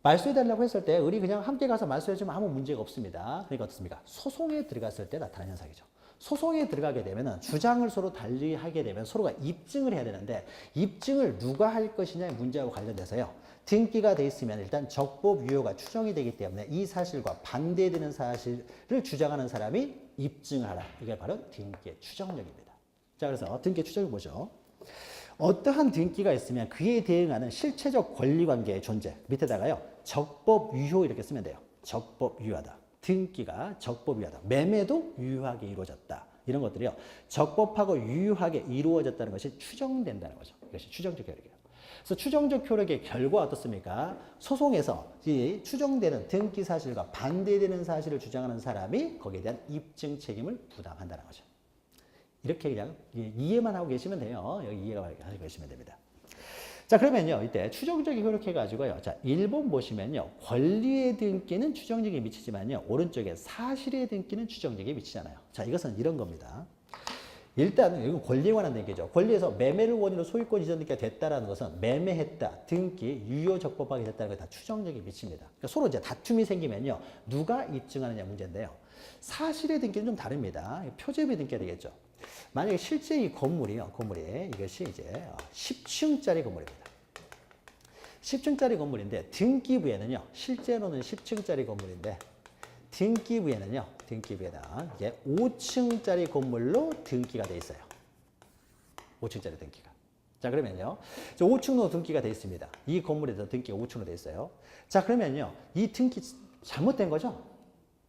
말소해달라고 했을 때 을이 그냥 함께 가서 말소해주면 아무 문제가 없습니다. 그러니까 어떻습니까? 소송에 들어갔을 때 나타나는 현상이죠. 소송에 들어가게 되면 주장을 서로 달리 하게 되면 서로가 입증을 해야 되는데 입증을 누가 할 것이냐의 문제하고 관련돼서요. 등기가 돼 있으면 일단 적법 유효가 추정이 되기 때문에 이 사실과 반대되는 사실을 주장하는 사람이 입증을 하라. 이게 바로 등기의 추정력입니다. 자, 그래서 등기의 추정을 보죠. 어떠한 등기가 있으면 그에 대응하는 실체적 권리관계의 존재. 밑에다가요. 적법 유효 이렇게 쓰면 돼요. 적법 유효하다. 등기가 적법 유효하다. 매매도 유효하게 이루어졌다. 이런 것들이요. 적법하고 유효하게 이루어졌다는 것이 추정된다는 거죠. 이것이 추정적 효력이에요. 그래서 추정적 효력의 결과 어떻습니까? 소송에서 이 추정되는 등기 사실과 반대되는 사실을 주장하는 사람이 거기에 대한 입증 책임을 부담한다는 거죠. 이렇게 그냥 이해만 하고 계시면 돼요. 여기 이해가 하고 계시면 됩니다. 자, 그러면요. 이때 추정적이 효력해가지고요. 자, 1번 보시면요. 권리의 등기는 추정력이 미치지만요. 오른쪽에 사실의 등기는 추정력이 미치잖아요. 자, 이것은 이런 겁니다. 일단 이건 권리에 관한 등기죠. 권리에서 매매를 원인으로 소유권 이전 등기가 됐다라는 것은 매매했다, 등기, 유효 적법하게 됐다는 게 다 추정력이 미칩니다. 그러니까 서로 이제 다툼이 생기면요. 누가 입증하느냐 문제인데요. 사실의 등기는 좀 다릅니다. 표제비 등기가 되겠죠. 만약에 실제 이 건물이 이것이 이제 10층짜리 건물입니다. 10층짜리 건물인데 등기부에는요. 실제로는 10층짜리 건물인데 등기부에는 이제 5층짜리 건물로 등기가 돼 있어요. 5층짜리 등기가. 자, 그러면요. 5층으로 등기가 돼 있습니다. 이 건물에서 등기가 5층으로 돼 있어요. 자, 그러면요. 이 등기 잘못된 거죠?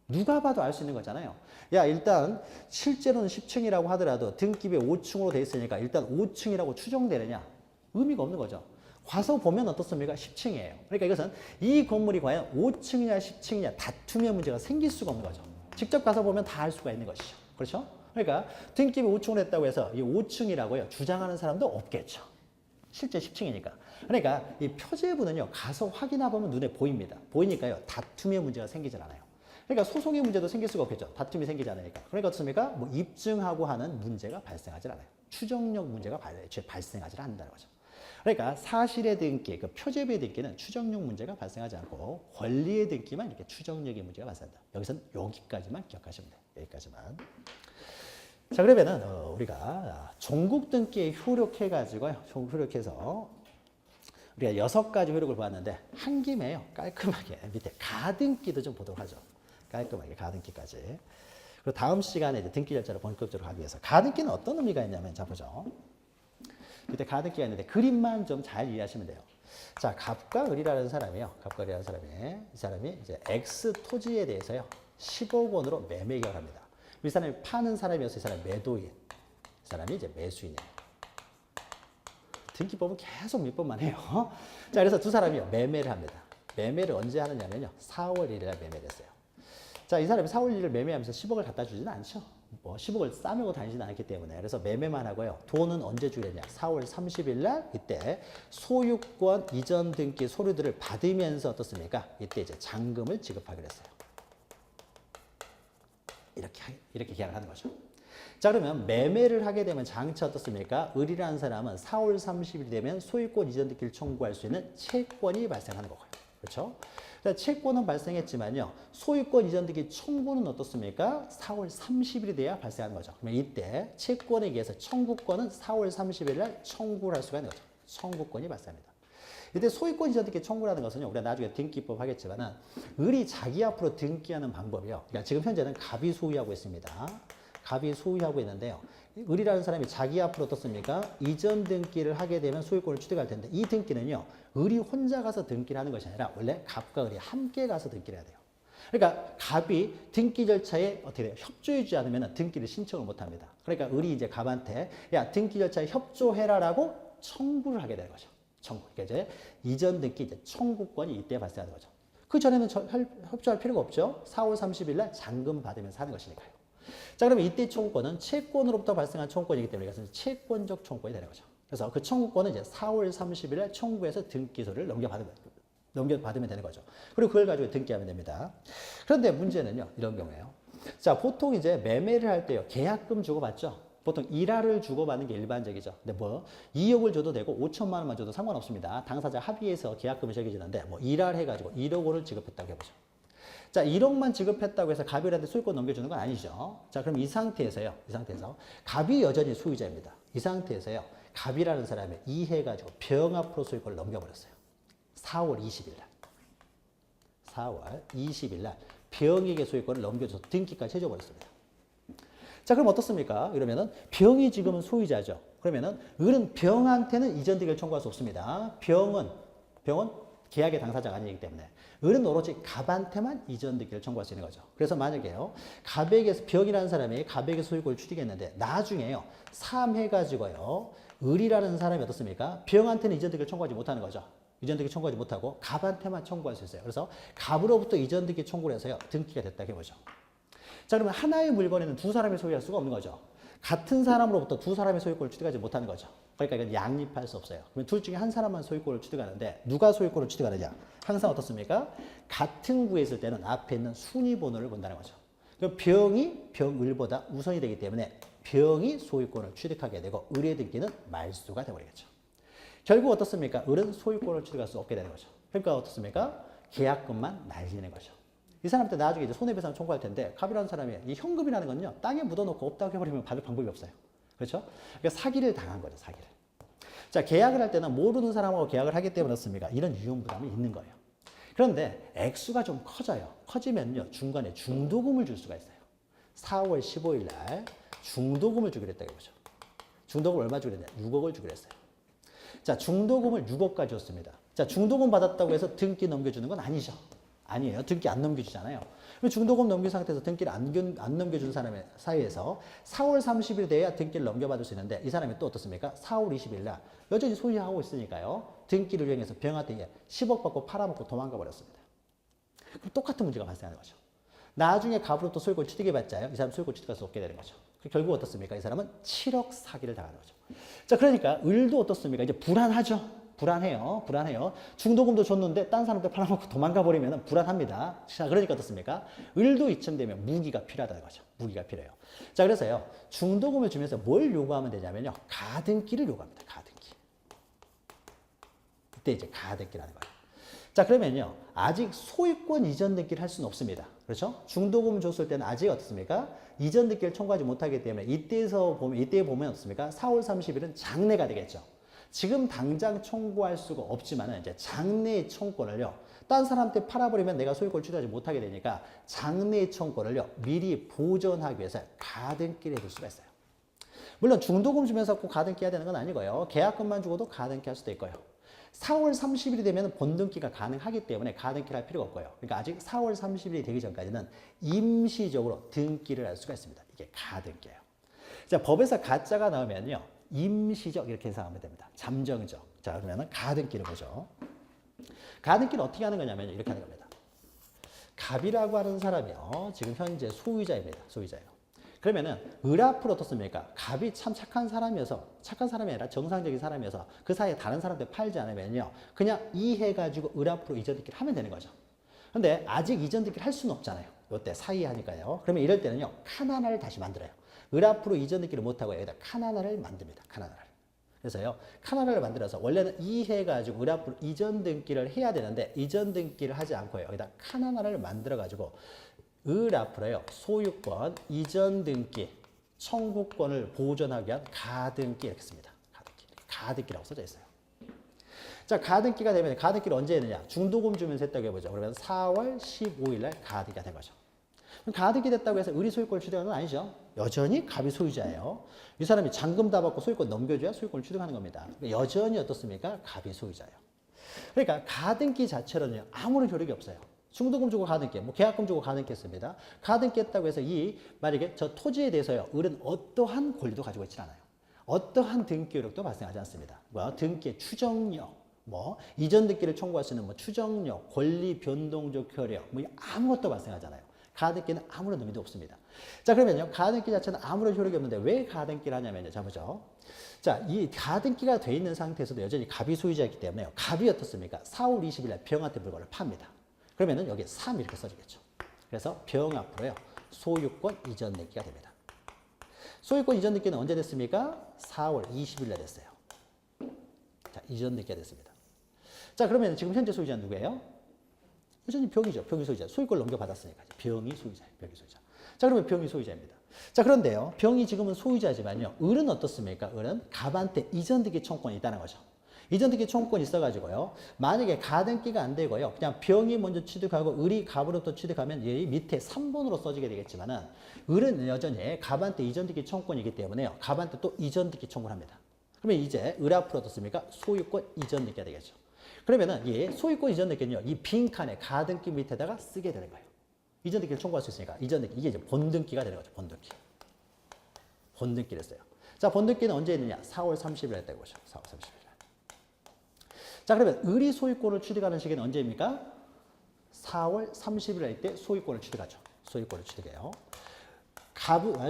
누가 봐도 알 수 있는 거잖아요. 야, 일단 실제로는 10층이라고 하더라도 등기부에 5층으로 돼 있으니까 일단 5층이라고 추정되느냐? 의미가 없는 거죠. 가서 보면 어떻습니까? 10층이에요. 그러니까 이것은 이 건물이 과연 5층이냐 10층이냐 다툼의 문제가 생길 수가 없는 거죠. 직접 가서 보면 다 알 수가 있는 것이죠. 그렇죠? 그러니까 등기부 5층으로 했다고 해서 이 5층이라고요. 주장하는 사람도 없겠죠. 실제 10층이니까. 그러니까 이 표제부는요. 가서 확인해 보면 눈에 보입니다. 보이니까요. 다툼의 문제가 생기질 않아요. 그러니까 소송의 문제도 생길 수가 없겠죠. 다툼이 생기지 않으니까. 그러니까 어떻습니까? 뭐 입증하고 하는 문제가 발생하지 않아요. 추정력 문제가 발생하지 않는다는 거죠. 그러니까 사실의 등기, 그 표제비의 등기는 추정력 문제가 발생하지 않고 권리의 등기만 이렇게 추정력의 문제가 발생한다. 여기서는 여기까지만 기억하시면 돼요. 여기까지만. 자, 그러면은 우리가 종국 등기에 효력해가지고요. 효력해서 우리가 6가지 효력을 보았는데 한 김에요. 깔끔하게 밑에 가등기도 좀 보도록 하죠. 깔끔하게 가등기까지. 그리고 다음 시간에 이제 등기 절차를 본격적으로 하기 위해서 가등기는 어떤 의미가 있냐면 자 보죠. 밑에 가등기가 있는데 그림만 좀 잘 이해하시면 돼요. 자, 갑과 을이라는 사람이요. 갑과 을이라는 사람이 이 사람이 이제 X 토지에 대해서요. 10억 원으로 매매 계약을 합니다. 이 사람이 파는 사람이어서 이 사람이 매도인. 이 사람이 이제 매수인이에요. 등기법은 계속 밑법만 해요. 자, 그래서 두 사람이요. 매매를 합니다. 매매를 언제 하느냐면요. 4월 1일에 매매를 했어요. 자, 이 사람이 4월 1일 매매하면서 10억을 갖다 주지는 않죠. 뭐 10억을 싸매고 다니지는 않기 때문에. 그래서 매매만 하고요. 돈은 언제 주겠냐. 4월 30일 날 이때 소유권 이전 등기 서류들을 받으면서 어떻습니까? 이때 이제 잔금을 지급하기로 했어요. 이렇게 계약을 하는 거죠. 자, 그러면 매매를 하게 되면 장차 어떻습니까? 을이라는 사람은 4월 30일 되면 소유권 이전 등기를 청구할 수 있는 채권이 발생하는 거고요. 그렇죠? 채권은 발생했지만요. 소유권 이전 등기 청구는 어떻습니까? 4월 30일이 돼야 발생하는 거죠. 그러면 이때 채권에 의해서 청구권은 4월 30일 날 청구를 할 수가 있는 거죠. 청구권이 발생합니다. 이때 소유권 이전 등기 청구라는 것은요. 우리가 나중에 등기법 하겠지만은 을이 자기 앞으로 등기하는 방법이요. 그러니까 지금 현재는 갑이 소유하고 있습니다. 갑이 소유하고 있는데요. 을이라는 사람이 자기 앞으로 어떻습니까? 이전 등기를 하게 되면 소유권을 취득할 텐데 이 등기는요. 을이 혼자 가서 등기를 하는 것이 아니라 원래 갑과 을이 함께 가서 등기를 해야 돼요. 그러니까 갑이 등기 절차에 어떻게 돼요? 협조해주지 않으면 등기를 신청을 못 합니다. 그러니까 을이 이제 갑한테 야 등기 절차에 협조해라라고 청구를 하게 되는 거죠. 청구. 그러니까 이제 이전 등기 이제 청구권이 이때 발생하는 거죠. 그 전에는 협조할 필요가 없죠. 4월 30일 날 잔금 받으면서 하는 것이니까요. 자, 그러면 이때 청구권은 채권으로부터 발생한 청구권이기 때문에 이것은 채권적 청구권이 되는 거죠. 그래서 그 청구권은 이제 4월 30일에 청구해서 등기소를 넘겨받으면 되는 거죠. 그리고 그걸 가지고 등기하면 됩니다. 그런데 문제는요, 이런 경우에요. 자, 보통 이제 매매를 할 때요, 계약금 주고받죠. 보통 1화를 주고받는 게 일반적이죠. 근데 뭐 2억을 줘도 되고 5천만 원만 줘도 상관없습니다. 당사자 합의해서 계약금이 정해지는데 뭐 1화를 해가지고 1억 원을 지급했다고 해보죠. 자, 1억만 지급했다고 해서 갑이한테 소유권 넘겨주는 건 아니죠. 자, 그럼 이 상태에서 갑이 여전히 소유자입니다. 이 상태에서요, 갑이라는 사람이 이해가지고 병 앞으로 소유권을 넘겨버렸어요. 4월 20일 날. 4월 20일 날 병에게 소유권을 넘겨줘서 등기까지 해줘버렸습니다. 자, 그럼 어떻습니까? 그러면은 병이 지금은 소유자죠. 그러면은 을은 병한테는 이전 등기를 청구할 수 없습니다. 병은 계약의 당사자가 아니기 때문에 을은 오로지 갑한테만 이전 등기를 청구할 수 있는 거죠. 그래서 만약에요, 갑에게서 병이라는 사람이 갑에게 소유권을 취득했는데 나중에요, 삼해가지고요, 을이라는 사람이 어떻습니까? 병한테는 이전 등기를 청구하지 못하는 거죠. 이전 등기 청구하지 못하고 갑한테만 청구할 수 있어요. 그래서 갑으로부터 이전 등기 청구를 해서요, 등기가 됐다고 해보죠. 자, 그러면 하나의 물건에는 두 사람이 소유할 수가 없는 거죠. 같은 사람으로부터 두 사람의 소유권을 취득하지 못하는 거죠. 그러니까 이건 양립할 수 없어요. 그러면 둘 중에 한 사람만 소유권을 취득하는데 누가 소유권을 취득하느냐? 항상 어떻습니까? 같은 구에 있을 때는 앞에 있는 순위번호를 본다는 거죠. 그럼 병이 병을보다 우선이 되기 때문에 병이 소유권을 취득하게 되고 을의 등기는 말소가 되어버리겠죠. 결국 어떻습니까? 을은 소유권을 취득할 수 없게 되는 거죠. 그러니까 어떻습니까? 계약금만 날리는 거죠. 이 사람한테 나중에 이제 손해배상 청구할 텐데 갑이라는 사람이 이 현금이라는 건요, 땅에 묻어놓고 없다고 해버리면 받을 방법이 없어요. 그렇죠? 그러니까 사기를 당한 거죠, 사기를. 자, 계약을 할 때는 모르는 사람하고 계약을 하기 때문에 어떻습니까? 이런 위험부담이 있는 거예요. 그런데 액수가 좀 커져요. 커지면요, 중간에 중도금을 줄 수가 있어요. 4월 15일 날 중도금을 주기로 했다고 해보죠. 중도금 얼마 주기로 했냐? 6억을 주기로 했어요. 자, 중도금을 6억까지 줬습니다. 자, 중도금 받았다고 해서 등기 넘겨주는 건 아니죠. 아니에요. 등기 안 넘겨주잖아요. 중도금 넘긴 상태에서 등기를 안 넘겨준 사람의 사이에서 4월 30일 돼야 등기를 넘겨받을 수 있는데 이 사람이 또 어떻습니까? 4월 20일 날 여전히 소유하고 있으니까요. 등기를 이용해서 병한테 10억 받고 팔아먹고 도망가 버렸습니다. 그럼 똑같은 문제가 발생하는 거죠. 나중에 갑으로부터 소유권 취득해봤자요. 이 사람 소유권 취득할 수 없게 되는 거죠. 결국 어떻습니까? 이 사람은 7억 사기를 당하는 거죠. 자, 그러니까 을도 어떻습니까? 이제 불안하죠. 불안해요. 불안해요. 중도금도 줬는데 딴 사람한테 팔아먹고 도망가 버리면 불안합니다. 자, 그러니까 어떻습니까? 을도 이쯤 되면 무기가 필요하다는 거죠. 무기가 필요해요. 자, 그래서요. 중도금을 주면서 뭘 요구하면 되냐면요. 가등기를 요구합니다. 가등기. 이때 이제 가등기라는 거예요. 자, 그러면요. 아직 소유권 이전 등기를 할 수는 없습니다. 그렇죠? 중도금 줬을 때는 아직 어떻습니까? 이전 등기를 청구하지 못하기 때문에 이때 보면 어떻습니까? 4월 30일은 장래가 되겠죠. 지금 당장 청구할 수가 없지만은 이제 장래의 청구권을요. 딴 사람한테 팔아버리면 내가 소유권을 취득하지 못하게 되니까 장래의 청구권을요. 미리 보존하기 위해서 가등기를 해둘 수가 있어요. 물론 중도금 주면서 꼭 가등기 해야 되는 건 아니고요. 계약금만 주고도 가등기 할 수도 있고요. 4월 30일이 되면 본등기가 가능하기 때문에 가등기를 할 필요가 없고요. 그러니까 아직 4월 30일이 되기 전까지는 임시적으로 등기를 할 수가 있습니다. 이게 가등기예요. 자, 법에서 가짜가 나오면요. 임시적 이렇게 생각하면 됩니다. 잠정적. 자, 그러면 가등기를 보죠. 가등기는 어떻게 하는 거냐면 이렇게 하는 겁니다. 갑이라고 하는 사람이요. 지금 현재 소유자입니다. 소유자예요. 그러면은 을 앞으로 어떻습니까? 갑이 참 착한 사람이어서 착한 사람이 아니라 정상적인 사람이어서 그 사이에 다른 사람한테 팔지 않으면요. 그냥 이해가지고 을 앞으로 이전 등기를 하면 되는 거죠. 근데 아직 이전 등기를 할 수는 없잖아요. 요때 사이에 하니까요. 그러면 이럴 때는요. 칸 하나를 다시 만들어요. 을 앞으로 이전 등기를 못하고 여기다 칸 하나를 만듭니다. 칸 하나를. 그래서요. 칸 하나를 만들어서 원래는 이해가지고 을 앞으로 이전 등기를 해야 되는데 이전 등기를 하지 않고요. 여기다 칸 하나를 만들어가지고 을 앞으로요. 소유권, 이전 등기, 청구권을 보존하기 위한 가등기 이렇게 씁니다. 가등기. 가등기라고 써져 있어요. 자, 가등기가 되면 가등기를 언제 했느냐? 중도금 주면서 했다고 해보죠. 그러면 4월 15일 날 가등기가 된 거죠. 가등기 됐다고 해서 을이 소유권을 취득하는 건 아니죠. 여전히 갑이 소유자예요. 이 사람이 잔금 다 받고 소유권 넘겨줘야 소유권을 취득하는 겁니다. 여전히 어떻습니까? 갑이 소유자예요. 그러니까 가등기 자체로는 아무런 효력이 없어요. 중도금 주고 가등기, 뭐 계약금 주고 가등기 했습니다. 가등기 했다고 해서 만약에 저 토지에 대해서요, 을은 어떠한 권리도 가지고 있지 않아요. 어떠한 등기 효력도 발생하지 않습니다. 등기의 추정력, 이전 등기를 청구할 수 있는 추정력, 권리 변동적 효력, 아무것도 발생하지 않아요. 가등기는 아무런 의미도 없습니다. 자, 그러면요, 가등기 자체는 아무런 효력이 없는데 왜 가등기를 하냐면요, 자, 보죠. 자, 이 가등기가 돼 있는 상태에서도 여전히 갑이 소유자이기 때문에 갑이 어떻습니까? 4월 20일 날 병한테 물건을 팝니다. 그러면은 여기 3 이렇게 써지겠죠. 그래서 병 앞으로요. 소유권 이전 등기가 됩니다. 소유권 이전 등기는 언제 됐습니까? 4월 20일 날 됐어요. 자, 이전 등기가 됐습니다. 자, 그러면 지금 현재 소유자는 누구예요? 여전히 병이죠. 병이 소유자. 소유권을 넘겨받았으니까. 병이 소유자예요. 병이 소유자. 자, 그러면 병이 소유자입니다. 자, 그런데요. 병이 지금은 소유자지만요. 을은 어떻습니까? 을은 갑한테 이전 등기 청구권이 있다는 거죠. 이전 등기 청구권이 있어가지고요. 만약에 가등기가 안 되고요. 그냥 병이 먼저 취득하고 을이 갑으로부터 취득하면 이 밑에 3번으로 써지게 되겠지만은 을은 여전히 갑한테 이전 등기 청구권이기 때문에요. 갑한테 또 이전 등기 청구를 합니다. 그러면 이제 을 앞으로 어떻습니까? 소유권 이전 등기가 되겠죠. 그러면은 이 소유권 이전 등기는요. 이 빈칸에 가등기 밑에다가 쓰게 되는 거예요. 이전 등기를 청구할 수 있으니까 이전 등기 이게 이제 본등기가 되는 거죠. 본등기. 본등기를 써요. 자, 본등기는 언제 했느냐? 4월 30일 날 했다고 보죠. 4월 30일. 자, 그러면 을이 소유권을 취득하는 시기는 언제입니까? 4월 30일 할 때 소유권을 취득하죠. 소유권을 취득해요.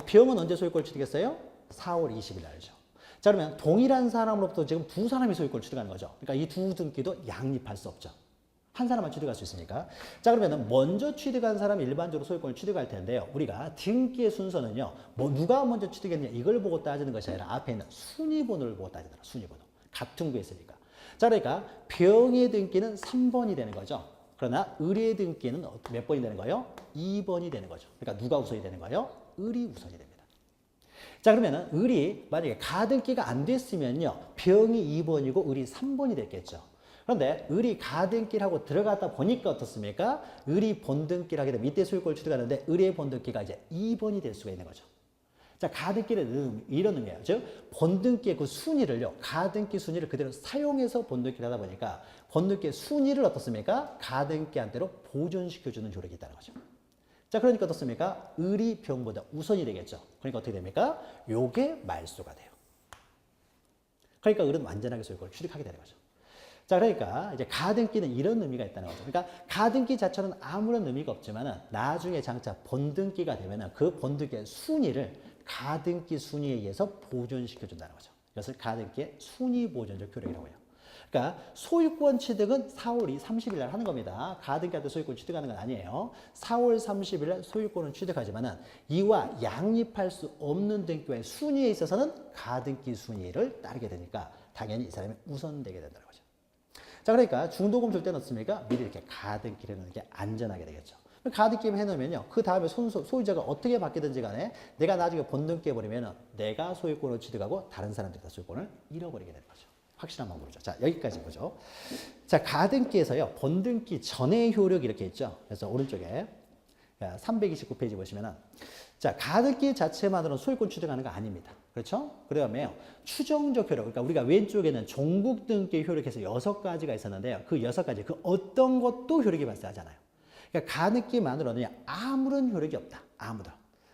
병은 언제 소유권을 취득했어요? 4월 20일 날이죠. 자, 그러면 동일한 사람으로부터 지금 두 사람이 소유권을 취득하는 거죠. 그러니까 이 두 등기도 양립할 수 없죠. 한 사람만 취득할 수 있으니까. 자, 그러면 먼저 취득한 사람이 일반적으로 소유권을 취득할 텐데요. 우리가 등기의 순서는요. 누가 먼저 취득했냐 이걸 보고 따지는 것이 아니라 앞에 있는 순위번호를 보고 따지더라. 순위번호. 같은 거 있으니까. 자, 그러니까 병의 등기는 3번이 되는 거죠. 그러나 을의 등기는 몇 번이 되는 거예요? 2번이 되는 거죠. 그러니까 누가 우선이 되는 거예요? 을이 우선이 됩니다. 자, 그러면은 을이 만약에 가등기가 안 됐으면요. 병이 2번이고 을이 3번이 됐겠죠. 그런데 을이 가등기를 하고 들어갔다 보니까 어떻습니까? 을이 본등기를 하게 되면 밑에 소유권을 취득하는데 을의 본등기가 이제 2번이 될 수가 있는 거죠. 자, 가등기는 이런 의미예요. 즉, 본등기의 그 순위를요, 가등기 순위를 그대로 사용해서 본등기를 하다 보니까 본등기의 순위를 어떻습니까? 가등기한테로 보존시켜주는 효력이 있다는 거죠. 자, 그러니까 어떻습니까? 을이 병보다 우선이 되겠죠. 그러니까 어떻게 됩니까? 요게 말소가 돼요. 그러니까 을은 완전하게 소유권을 취득하게 되는 거죠. 자, 그러니까 이제 가등기는 이런 의미가 있다는 거죠. 그러니까 가등기 자체는 아무런 의미가 없지만은 나중에 장차 본등기가 되면은 그 본등기의 순위를 가등기 순위에 의해서 보존시켜 준다는 거죠. 이것을 가등기의 순위 보존적 효력이라고 해요. 그러니까 소유권 취득은 4월 30일 날 하는 겁니다. 가등기할 때 소유권 취득하는 건 아니에요. 4월 30일 날 소유권은 취득하지만은 이와 양립할 수 없는 등기와의 순위에 있어서는 가등기 순위를 따르게 되니까 당연히 이 사람이 우선되게 된다는 거죠. 자, 그러니까 중도금 줄 때는 어떻습니까? 미리 이렇게 가등기를 해놓는 게 안전하게 되겠죠. 가등기 해놓으면요. 그 다음에 소유자가 어떻게 바뀌든지 간에 내가 나중에 본등기 해버리면 내가 소유권을 취득하고 다른 사람들이 다 소유권을 잃어버리게 되는 거죠. 확실한 방법이죠. 자, 여기까지 보죠. 자, 가등기에서요. 본등기 전의 효력이 이렇게 있죠. 그래서 오른쪽에 329페이지 보시면은 자, 가등기 자체만으로는 소유권 취득하는 거 아닙니다. 그렇죠? 그다음에 추정적 효력. 그러니까 우리가 왼쪽에는 종국 등기 효력에서 6가지가 있었는데요. 그 6가지 그 어떤 것도 효력이 발생하잖아요. 그러니까 가등기만으로는 아무런 효력이 없다. 아무도.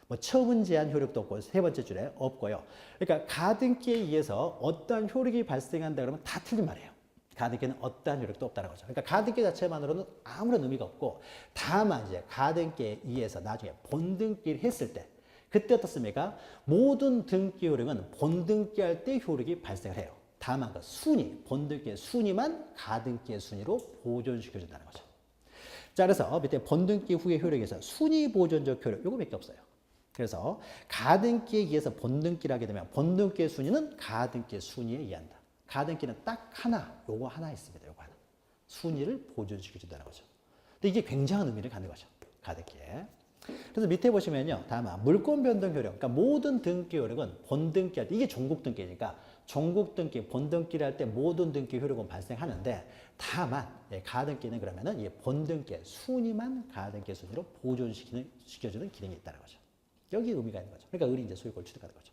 뭐 처분 제한 효력도 없고 세 번째 줄에 없고요. 그러니까 가등기에 의해서 어떠한 효력이 발생한다 그러면 다 틀린 말이에요. 가등기는 어떠한 효력도 없다는 거죠. 그러니까 가등기 자체만으로는 아무런 의미가 없고 다만 이제 가등기에 의해서 나중에 본등기를 했을 때 그때 어떻습니까? 모든 등기 효력은 본등기할 때 효력이 발생을 해요. 다만 그 순위, 본등기의 순위만 가등기의 순위로 보존시켜준다는 거죠. 자, 그래서 밑에 본등기 후의 효력에서 순위 보존적 효력 요거밖에 없어요. 그래서 가등기에 의해서 본등기를 하게 되면 본등기의 순위는 가등기의 순위에 의한다. 가등기는 딱 하나, 요거 하나 있습니다. 요거 하나. 순위를 보존시켜준다는 거죠. 근데 이게 굉장한 의미를 갖는 거죠. 가등기에. 그래서 밑에 보시면요. 다만 물권 변동 효력. 그러니까 모든 등기 효력은 본등기 할 때 이게 종국 등기니까 종국 등기, 본등기를 할 때 모든 등기 효력은 발생하는데 다만 가등기는 그러면은 이 본등기의 순위만 가등기 순위로 보존시켜주는 기능이 있다는 거죠. 여기 의미가 있는 거죠. 그러니까 을이 이제 소유권을 취득하는 거죠.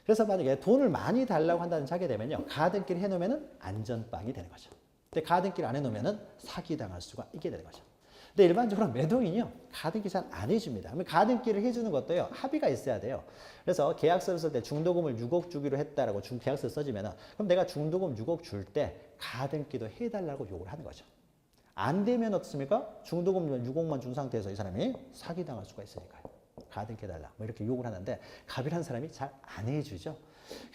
그래서 만약에 돈을 많이 달라고 한다는 하게 되면요. 가등기를 해놓으면은 안전빵이 되는 거죠. 근데 가등기를 안 해놓으면은 사기당할 수가 있게 되는 거죠. 근데 일반적으로 매도인이요. 가등기 잘 안 해줍니다. 그러면 가등기를 해주는 것도요. 합의가 있어야 돼요. 그래서 계약서를 쓸 때 중도금을 6억 주기로 했다라고 계약서를 써지면은 그럼 내가 중도금 6억 줄 때 가등기도 해달라고 요구를 하는 거죠. 안 되면 어떻습니까? 중도금 6억만 준 상태에서 이 사람이 사기당할 수가 있으니까요. 가등기 해달라. 뭐 이렇게 요구를 하는데 갑이라는 사람이 잘 안 해주죠.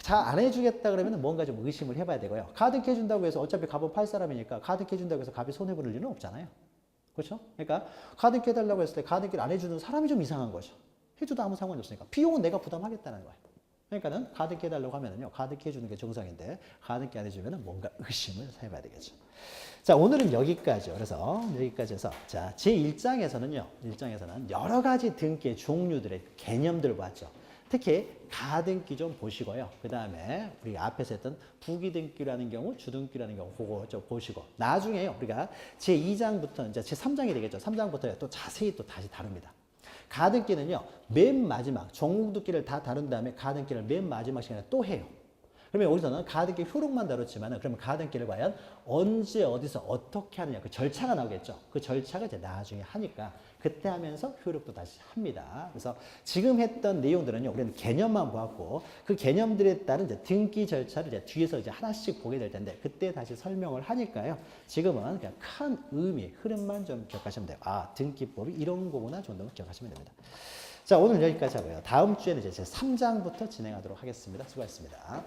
잘 안 해주겠다 그러면 뭔가 좀 의심을 해봐야 되고요. 가등기 해준다고 해서 어차피 갑은 팔 사람이니까 가등기 해준다고 해서 갑이 손해볼 일은 없잖아요. 그렇죠? 그러니까 가등기 해달라고 했을 때 가등기를 안 해주는 사람이 좀 이상한 거죠. 해줘도 아무 상관이 없으니까. 비용은 내가 부담하겠다는 거예요. 그러니까는 가등기 해달라고 하면은요. 가등기 해주는 게 정상인데 가등기 안 해주면은 뭔가 의심을 해봐야 되겠죠. 자, 오늘은 여기까지요. 그래서 여기까지 해서 자, 제1장에서는요. 1장에서는 여러 가지 등기의 종류들의 개념들을 봤죠. 특히 가등기 좀 보시고요. 그 다음에 우리 앞에서 했던 부기등기라는 경우, 주등기라는 경우 그거 좀 보시고 나중에요. 우리가 제2장부터 이제 제3장이 되겠죠. 3장부터 또 자세히 또 다시 다룹니다. 가등기는요. 맨 마지막 종국등기를 다 다룬 다음에 가등기를 맨 마지막 시간에 또 해요. 그러면 여기서는 가등기 효력만 다뤘지만은 그러면 가등기를 과연 언제 어디서 어떻게 하느냐 그 절차가 나오겠죠. 그 절차가 이제 나중에 하니까 그때 하면서 효력도 다시 합니다. 그래서 지금 했던 내용들은요, 우리는 개념만 보았고 그 개념들에 따른 이제 등기 절차를 이제 뒤에서 이제 하나씩 보게 될 텐데 그때 다시 설명을 하니까요. 지금은 그냥 큰 의미, 흐름만 좀 기억하시면 돼요. 아, 등기법이 이런 거구나 정도만 기억하시면 됩니다. 자, 오늘 여기까지 하고요. 다음 주에는 이제 제 3장부터 진행하도록 하겠습니다. 수고하셨습니다.